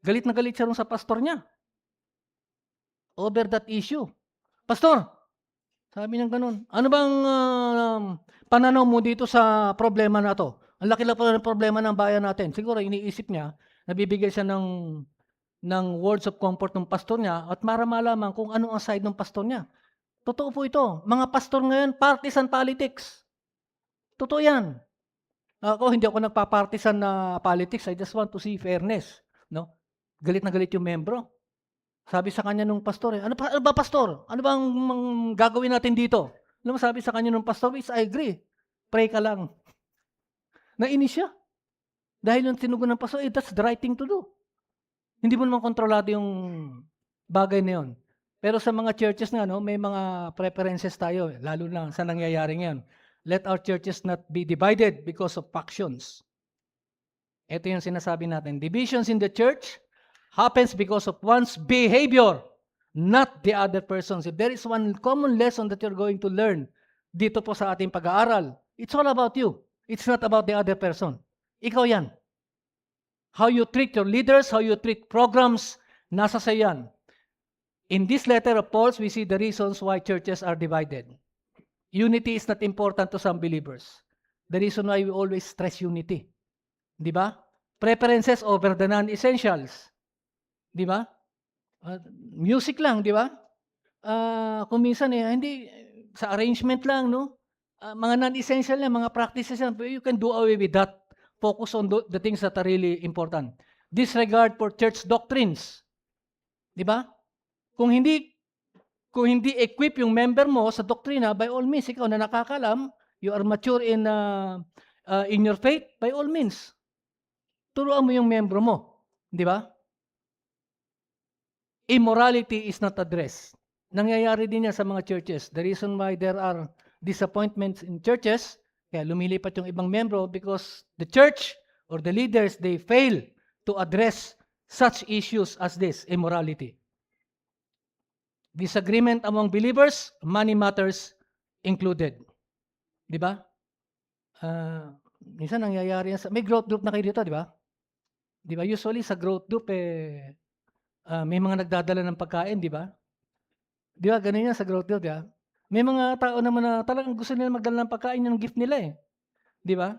galit na galit siya rin sa pastor niya. Over that issue. Pastor, sabi niya ganun, ano bang pananaw mo dito sa problema na to? Ang laki lang pala ng problema ng bayan natin. Siguro iniisip niya, nabibigay siya ng words of comfort ng pastor niya at para malaman kung ano ang side ng pastor niya. Totoo po ito. Mga pastor ngayon, partisan politics. Totoo yan. Ako, hindi ako nagpa-partisan na politics. I just want to see fairness. No? Galit na galit yung membro. Sabi sa kanya nung pastor, ano ba pastor? Ano bang gagawin natin dito? Alam mo, sabi sa kanya nung pastor, I agree. Pray ka lang. Nainis siya. Dahil yung tinugon ng pastor, that's the right thing to do. Hindi mo naman kontrolado yung bagay na yun. Pero sa mga churches na, no, may mga preferences tayo, lalo na sa nangyayari ngayon. Let our churches not be divided because of factions. Ito yung sinasabi natin. Divisions in the church happens because of one's behavior, not the other person's. If there is one common lesson that you're going to learn dito po sa ating pag-aaral, it's all about you. It's not about the other person. Ikaw yan. How you treat your leaders, how you treat programs, nasa sa yan. In this letter of Paul, we see the reasons why churches are divided. Unity is not important to some believers. The reason why we always stress unity. Di ba? Preferences over the non-essentials. Di ba? Music lang, di ba? Kung minsan hindi, sa arrangement lang, no? Mga non-essential na, mga practices yan, you can do away with that. Focus on the things that are really important. Disregard for church doctrines. Di ba? Kung hindi equip yung member mo sa doktrina, by all means, ikaw na nakakalam, you are mature in your faith, by all means, turuan mo yung membro mo. Di ba? Immorality is not addressed. Nangyayari din yan sa mga churches. The reason why there are disappointments in churches, kaya lumilipat yung ibang membro, because the church or the leaders, they fail to address such issues as this, immorality. Disagreement among believers, money matters included. Di ba? Minsan nangyayari yan may growth group na kayo dito, di ba? Di ba? Usually sa growth group, may mga nagdadala ng pagkain, di ba? Di ba? Ganun yan sa growth group, di ba? May mga tao naman na talagang gusto nila magdala ng pagkain yung gift nila Di ba?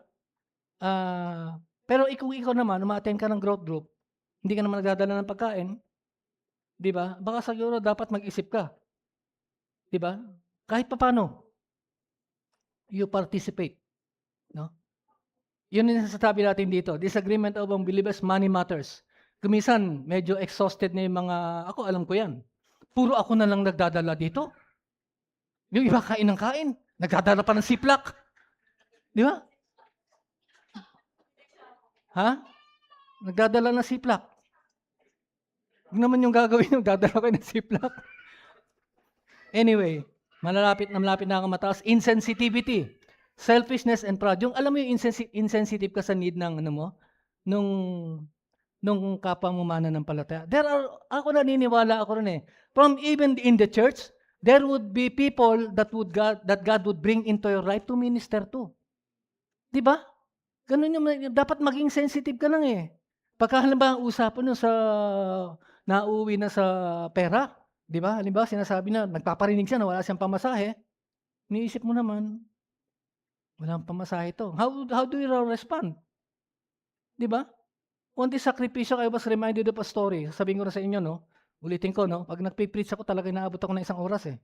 Pero ikaw naman, uma-attend ka ng growth group, hindi ka naman nagdadala ng pagkain, di ba? Baka siguro dapat mag-isip ka. Di ba? Kahit paano. you participate. No? Yun yung sasabi natin dito. Disagreement among believers, money matters. Kumisan, medyo exhausted na yung mga, ako alam ko yan. Puro ako na lang nagdadala dito. Yung iba kain ng kain. Nagdadala pa ng siplak. Di ba? Ha? Nagdadala ng siplak. Huwag naman yung gagawin yung dadala ko ng siplak. Anyway, malapit na ako mataas. Insensitivity, selfishness, and pride. Yung alam mo yung insensitive ka sa need ng ano mo, nung kapwa mo mananampalataya. Ako naniniwala ako rin eh. From even in the church, there would be people that God would bring into your life to minister to. Di ba? Ganun yung, dapat maging sensitive ka lang eh. Pagka halimbawa usapan nyo sa nauwi na sa pera, di ba? Halimbawa sinasabi na nagpaparinig siya na wala siyang pamasahe, niisip mo naman, walang pamasahe ito. How do you respond? Di ba? Kunti sakripisyo, I was reminded of a story. Sabihin ko na sa inyo, no? Ulitin ko, no? Pag nagpipreach ako, talaga inaabot ako ng 1 oras eh.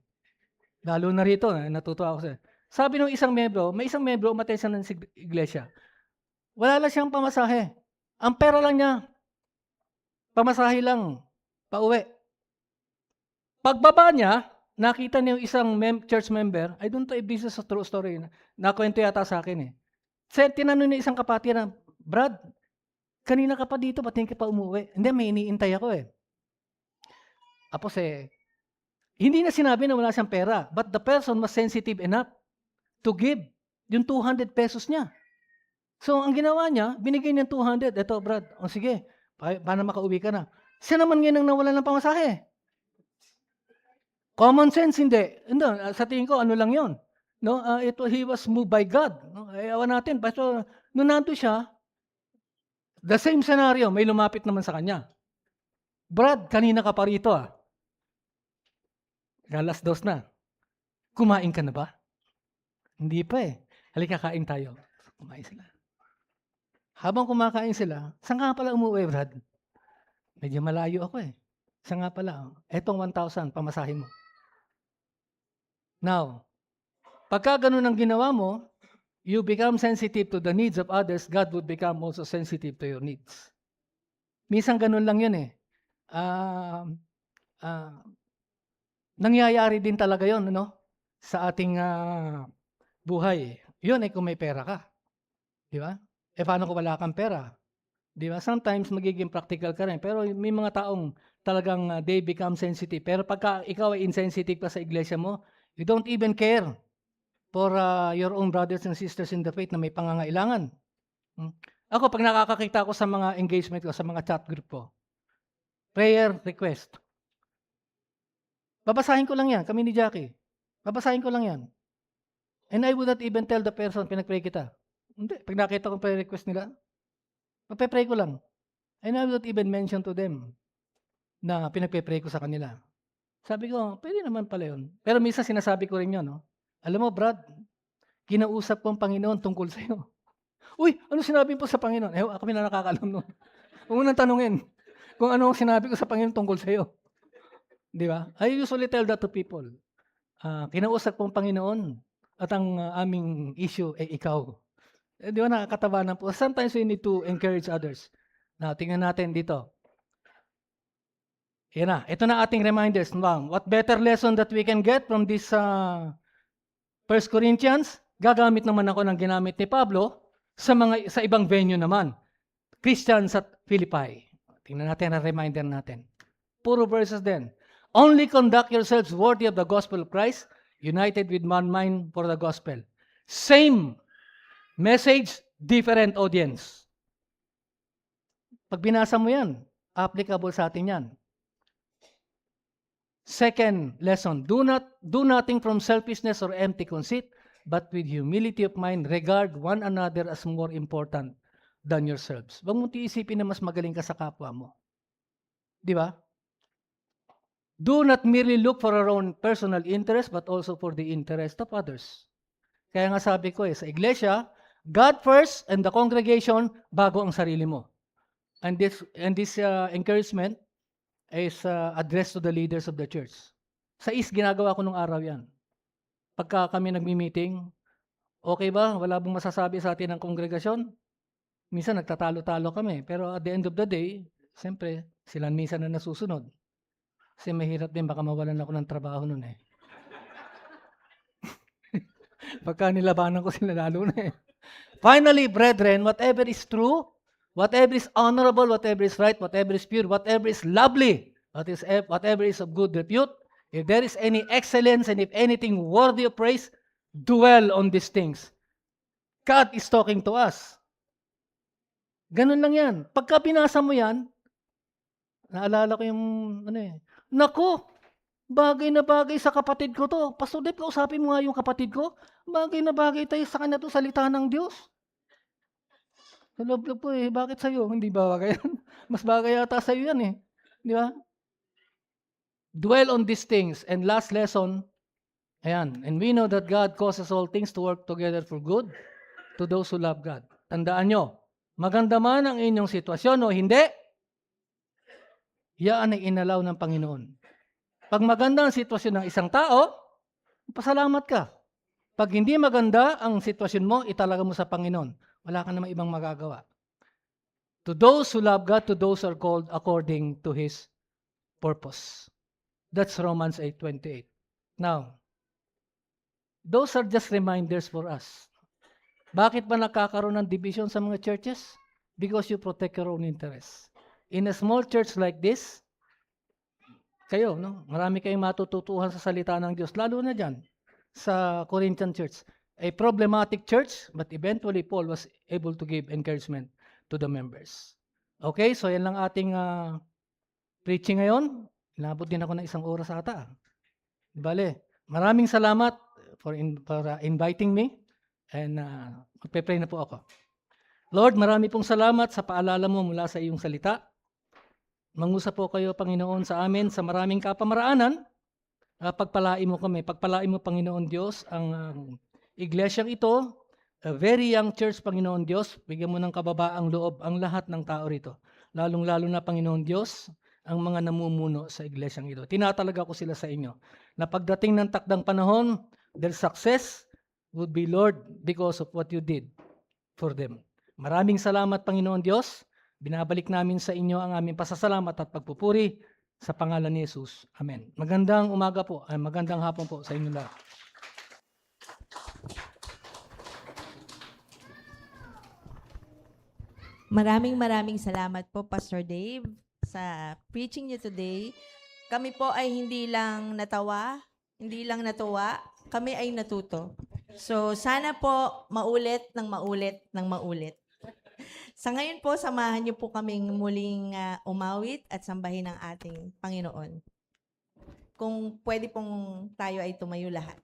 Lalo na rito, natutuwa ako sa. Sabi ng isang membro, may isang membro umatay siya ng iglesia. Wala lang siyang pamasahe. Ang pera lang niya, pamasahe lang, pauwi. Pagbaba niya, nakita niya yung isang church member, I don't know if this is a true story, nakwento yata sa akin eh. Tinanong niya isang kapatid na, Brad, kanina ka pa dito, ba't hindi ka pa umuwi? Hindi, may iniintay ako eh. Tapos hindi na sinabi na wala siyang pera, but the person was sensitive enough to give yung 200 pesos niya. So, ang ginawa niya, binigay niya 200. Ito, Brad, o sige, paano makauwi ka na? Siya naman ngayon ang nawala ng pamasahe. Common sense, hindi. Hindi, sa tingin ko, ano lang yon. No? He was moved by God. No? Ewan natin. Pero, nung nandito siya, the same scenario, may lumapit naman sa kanya. Brad, kanina ka pa rito ah. Galas dos na. Kumain ka na ba? Hindi pa eh. Halika, kain tayo. Kumain sila. Habang kumakain sila, saan nga pala umuwi, Brad? Medyo malayo ako eh. Saan nga pala? Etong 1,000, pamasahin mo. Now, pagka ganun ang ginawa mo, you become sensitive to the needs of others, God would become also sensitive to your needs. Minsan ganun lang yun eh. Nangyayari din talaga yun, ano? Sa ating buhay. Yun ay kung may pera ka. Di ba? Paano kung wala kang pera? Di ba? Sometimes magiging practical ka rin. Pero may mga taong talagang they become sensitive. Pero pagka ikaw ay insensitive pa sa iglesia mo, you don't even care for your own brothers and sisters in the faith na may pangangailangan. Ako, pag nakakakita ko sa mga engagement ko, sa mga chat group ko, prayer request. Babasahin ko lang yan, kami ni Jackie. Babasahin ko lang yan. And I would not even tell the person, pinag-pray kita. Hindi, pag nakita ko prayer request nila, magpe-pray ko lang. And I would not even mention to them na pinagpe-pray ko sa kanila. Sabi ko, pwede naman pala yun. Pero minsan sinasabi ko rin yun, no? Alam mo, Brad, kinausap ko ang Panginoon tungkol sa iyo. Uy, ano sinabi po sa Panginoon? Kami na nakakalam nun. Huwag mo nang tanungin kung ano ang sinabi ko sa Panginoon tungkol sa iyo. Di ba? I usually tell that to people. Kinausap ko ang Panginoon at ang aming issue ay ikaw. Di ba nakakatabanan po? Sometimes we need to encourage others. Now, tingnan natin dito. Yan na. Ito na ating reminders. What better lesson that we can get from this 1 Corinthians? Gagamit naman ako ng ginamit ni Pablo sa ibang venue naman. Christians at Philippi. Tingnan natin ang reminder natin. Puro verses din. Only conduct yourselves worthy of the gospel of Christ, united with one mind for the gospel. Same message, different audience. Pag binasa mo yan, applicable sa atin yan. Second lesson, do nothing from selfishness or empty conceit, but with humility of mind, regard one another as more important than yourselves. Huwag mong tiisipin na mas magaling ka sa kapwa mo. Di ba? Do not merely look for our own personal interest, but also for the interest of others. Kaya nga sabi ko sa iglesia, God first and the congregation bago ang sarili mo. And this encouragement is addressed to the leaders of the church. Sa ginagawa ko nung araw yan. Pagka kami nagmi-meeting, Okay ba? Wala bang masasabi sa atin ng kongregasyon? Minsan nagtatalo-talo kami, pero at the end of the day, siyempre, sila minsan na nasusunod. Kasi mahirap din, baka mawalan ako ng trabaho nun eh. Pagka nilabanan ko sila lalo na eh. Finally, brethren, whatever is true, whatever is honorable, whatever is right, whatever is pure, whatever is lovely, whatever is of good repute, if there is any excellence and if anything worthy of praise, dwell on these things. God is talking to us. Ganun lang yan. Pagka binasa mo yan, naalala ko yung, naku, bagay na bagay sa kapatid ko to. Pastor Dave, kausapin mo nga yung kapatid ko. Bagay na bagay tayo sa kanya to, salita ng Diyos. Sa loob po eh, bakit sa'yo? Hindi ba bagay yan? Mas bagay yata sa'yo yan eh. Di ba? Dwell on these things. And last lesson, ayan, and we know that God causes all things to work together for good to those who love God. Tandaan nyo, maganda man ang inyong sitwasyon o hindi, yan ay inalaw ng Panginoon. Pag maganda ang sitwasyon ng isang tao, pasalamat ka. Pag hindi maganda ang sitwasyon mo, italaga mo sa Panginoon. Wala ka namang ibang magagawa. To those who love God, to those who are called according to His purpose. That's Romans 8:28. Now, those are just reminders for us. Bakit ba nakakaroon ng division sa mga churches? Because you protect your own interests. In a small church like this, kayo, no? Marami kayong matututuhan sa salita ng Diyos, lalo na dyan sa Corinthian church. A problematic church, but eventually Paul was able to give encouragement to the members. Okay, so yan lang ating preaching ngayon. Inabot din ako ng 1 oras ata. Bale, maraming salamat for inviting me. And magpe-pray na po ako. Lord, marami pong salamat sa paalala mo mula sa iyong salita. Mangusap po kayo, Panginoon, sa amin sa maraming kapamaraanan. Pagpalain mo kami. Pagpalain mo, Panginoon Diyos, ang iglesyang ito, a very young church, Panginoon Diyos. Bigyan mo ng kababaang loob ang lahat ng tao rito. Lalong-lalo na, Panginoon Diyos, ang mga namumuno sa iglesyang ito. Tinatalaga ko sila sa inyo. Na pagdating ng takdang panahon, their success would be, Lord, because of what you did for them. Maraming salamat, Panginoon Diyos. Binabalik namin sa inyo ang aming pasasalamat at pagpupuri sa pangalan ni Jesus. Amen. Magandang umaga po, magandang hapon po sa inyo lahat. Maraming salamat po, Pastor Dave, sa preaching niyo today. Kami po ay hindi lang natawa, hindi lang natuwa, kami ay natuto. So, sana po maulit ng maulit ng maulit. Sa ngayon po, samahan niyo po kaming muling umawit at sambahin ang ating Panginoon. Kung pwede pong tayo ay tumayo lahat.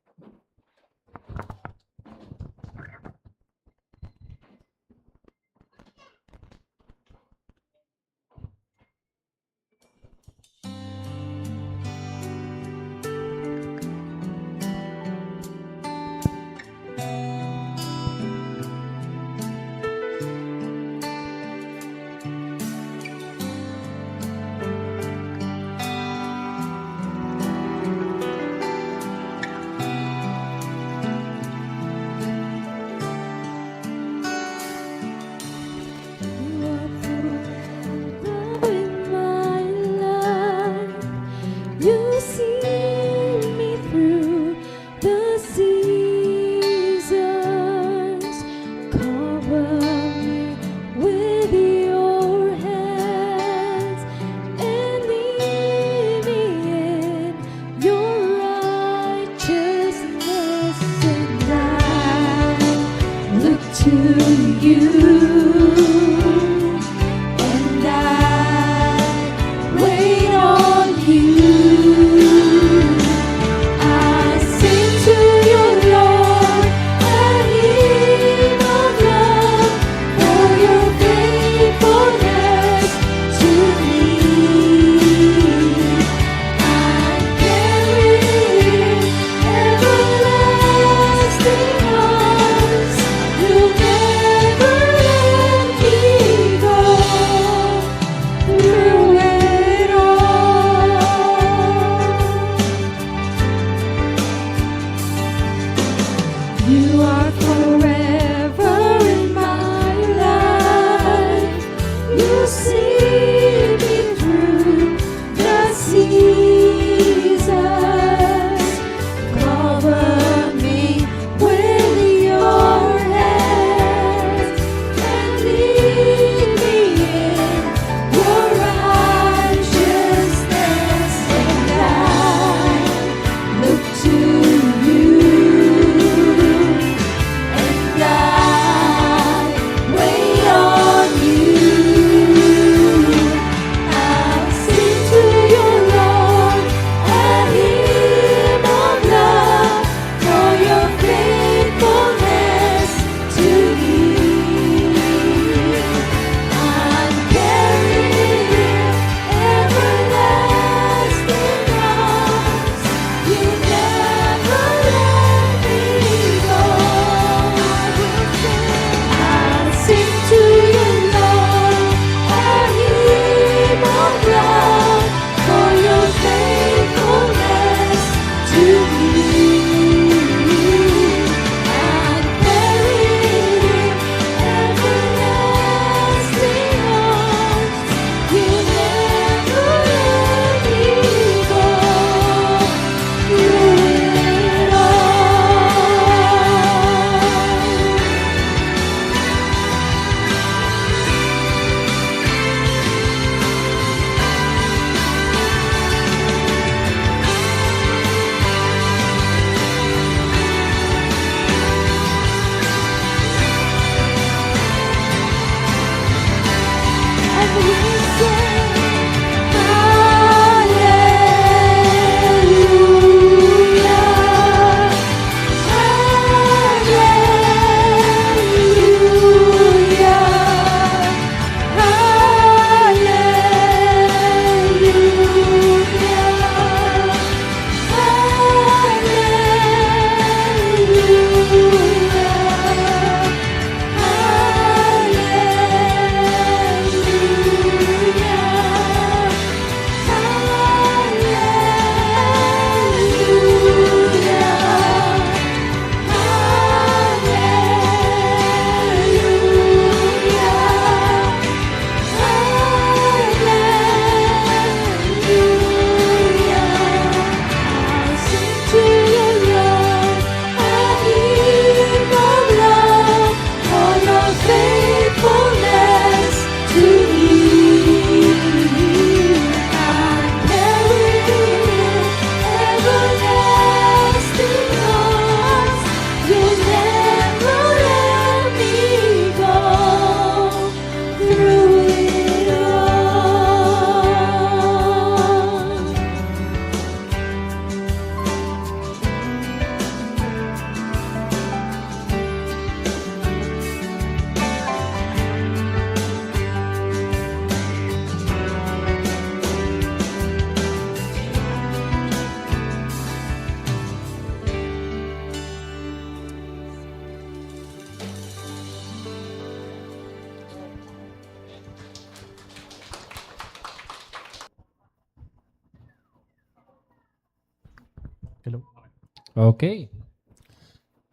Okay.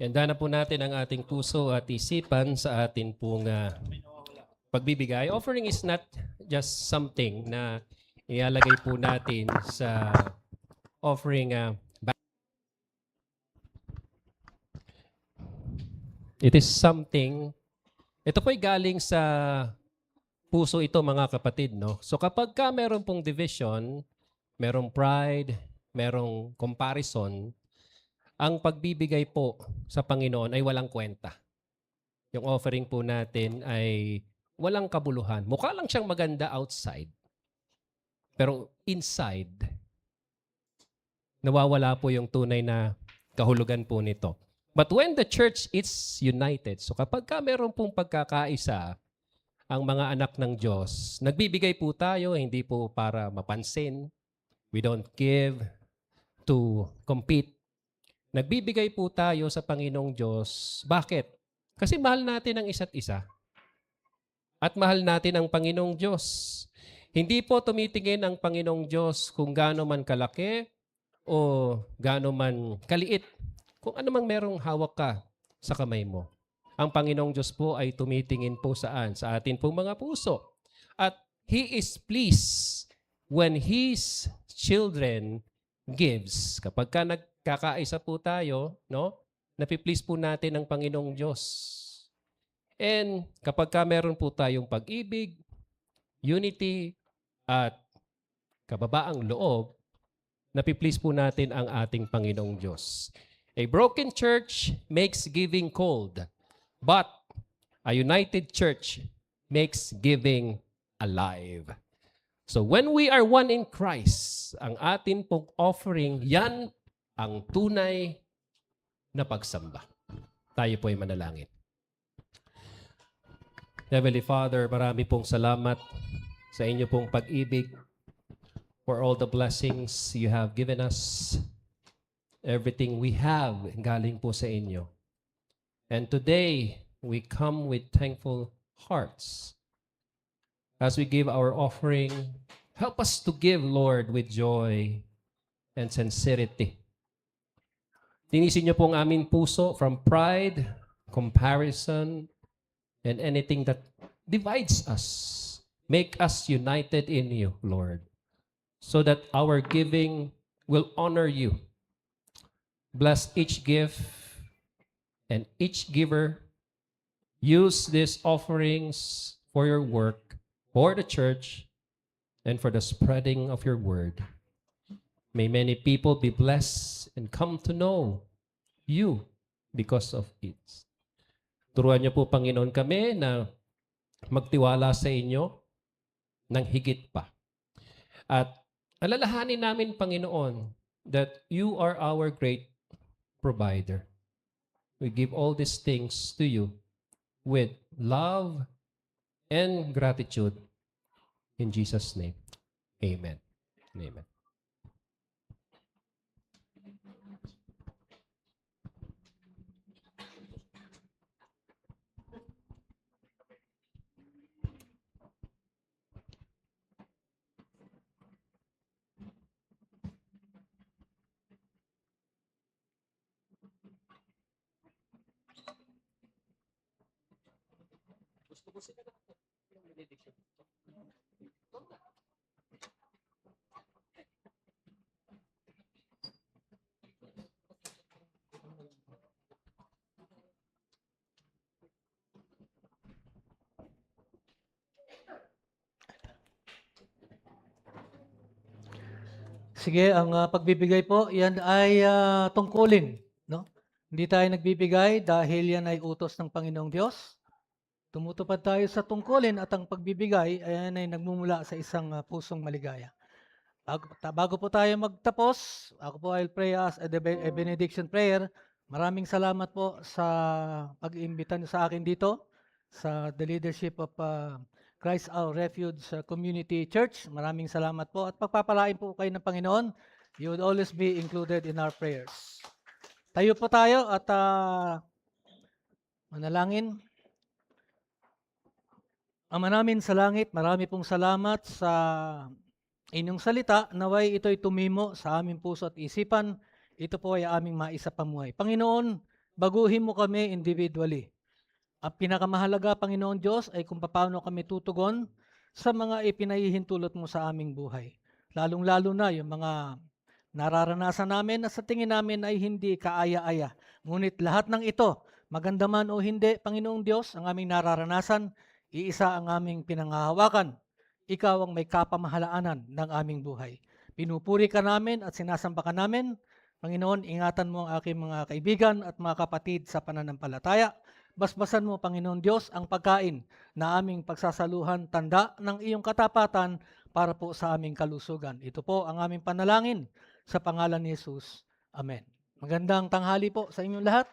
Handa na po natin ang ating puso at isipan sa atin pong pagbibigay. Offering is not just something na ilalagay po natin sa offering It is something, ito po'y galing sa puso ito mga kapatid, no? So kapag ka meron pong division, merong pride, merong comparison, ang pagbibigay po sa Panginoon ay walang kwenta. Yung offering po natin ay walang kabuluhan. Mukha lang siyang maganda outside, pero inside, nawawala po yung tunay na kahulugan po nito. But when the church is united, so kapag ka meron pong pagkakaisa ang mga anak ng Diyos, nagbibigay po tayo, hindi po para mapansin. We don't give to compete. Nagbibigay po tayo sa Panginoong Diyos. Bakit? Kasi mahal natin ang isa't isa. At mahal natin ang Panginoong Diyos. Hindi po tumitingin ang Panginoong Diyos kung gaano man kalaki o gaano man kaliit. Kung ano mang merong hawak ka sa kamay mo. Ang Panginoong Diyos po ay tumitingin po saan? Sa atin pong mga puso. At He is pleased when His children gives. Kapag ka nagkakaisa po tayo, no? Napiplease po natin ang Panginoong Diyos. And kapag ka meron po tayong pag-ibig, unity, at kababaang loob, napiplease po natin ang ating Panginoong Diyos. A broken church makes giving cold, but a united church makes giving alive. So when we are one in Christ, ang atin pong offering, yan ang tunay na pagsamba. Tayo po ay manalangin. Heavenly Father, marami pong salamat sa inyo pong pag-ibig for all the blessings you have given us. Everything we have galing po sa inyo. And today, we come with thankful hearts. As we give our offering, help us to give, Lord, with joy and sincerity. Tinisin niyo po ang aming puso from pride, comparison, and anything that divides us. Make us united in you, Lord, so that our giving will honor you. Bless each gift and each giver. Use these offerings for your work, for the church, and for the spreading of your word. May many people be blessed and come to know you because of it. Turuan niyo po, Panginoon, kami na magtiwala sa inyo ng higit pa. At alalahanin namin, Panginoon, that you are our great provider. We give all these things to you with love and gratitude. In Jesus' name, amen. Amen. Sige, ang pagbibigay po, yan ay tungkulin. No? Hindi tayo nagbibigay dahil yan ay utos ng Panginoong Diyos. Tumutupad tayo sa tungkulin at ang pagbibigay ayan ay nagmumula sa isang pusong maligaya. Bago po tayo magtapos, ako po ay pray us a benediction prayer. Maraming salamat po sa pag-iimbita niyo sa akin dito sa the leadership of Christ Our Refuge Community Church. Maraming salamat po at pagpapalain po kayo ng Panginoon. You would always be included in our prayers. Tayo po tayo at manalangin. Ama namin sa langit, marami pong salamat sa inyong salita. Naway ito'y tumimo sa aming puso at isipan. ito po ay aming maisapamuhay. Panginoon, baguhin mo kami individually. Ang pinakamahalaga, Panginoon Diyos, ay kung paano kami tutugon sa mga ipinahihintulot mo sa aming buhay. Lalong-lalo na yung mga nararanasan namin na sa tingin namin ay hindi kaaya-aya. Ngunit lahat ng ito, maganda man o hindi, Panginoong Diyos, ang aming nararanasan, iisa ang aming pinanghahawakan. Ikaw ang may kapamahalaanan ng aming buhay. Pinupuri ka namin at sinasamba ka namin. Panginoon, ingatan mo ang aking mga kaibigan at mga kapatid sa pananampalataya. Basbasan mo, Panginoon Diyos, ang pagkain na aming pagsasaluhan, tanda ng iyong katapatan para po sa aming kalusugan. Ito po ang aming panalangin sa pangalan ni Jesus. Amen. Magandang tanghali po sa inyong lahat.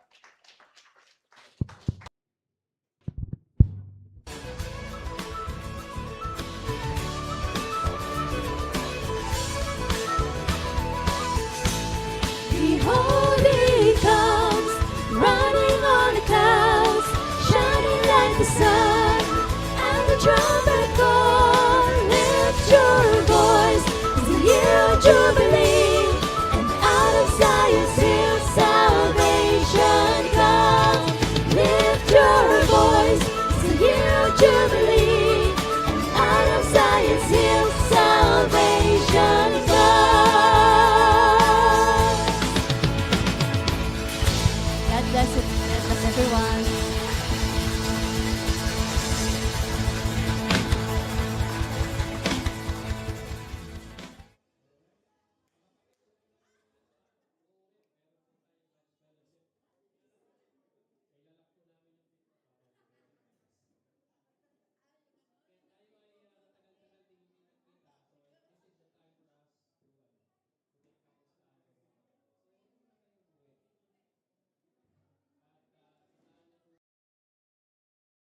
Behold, he comes, riding on the clouds, shining like the sun, and the trumpet call. Lift your voice, it's the year of Jubilee, and out of Zion's hill salvation comes. Lift your voice, it's the year of Jubilee.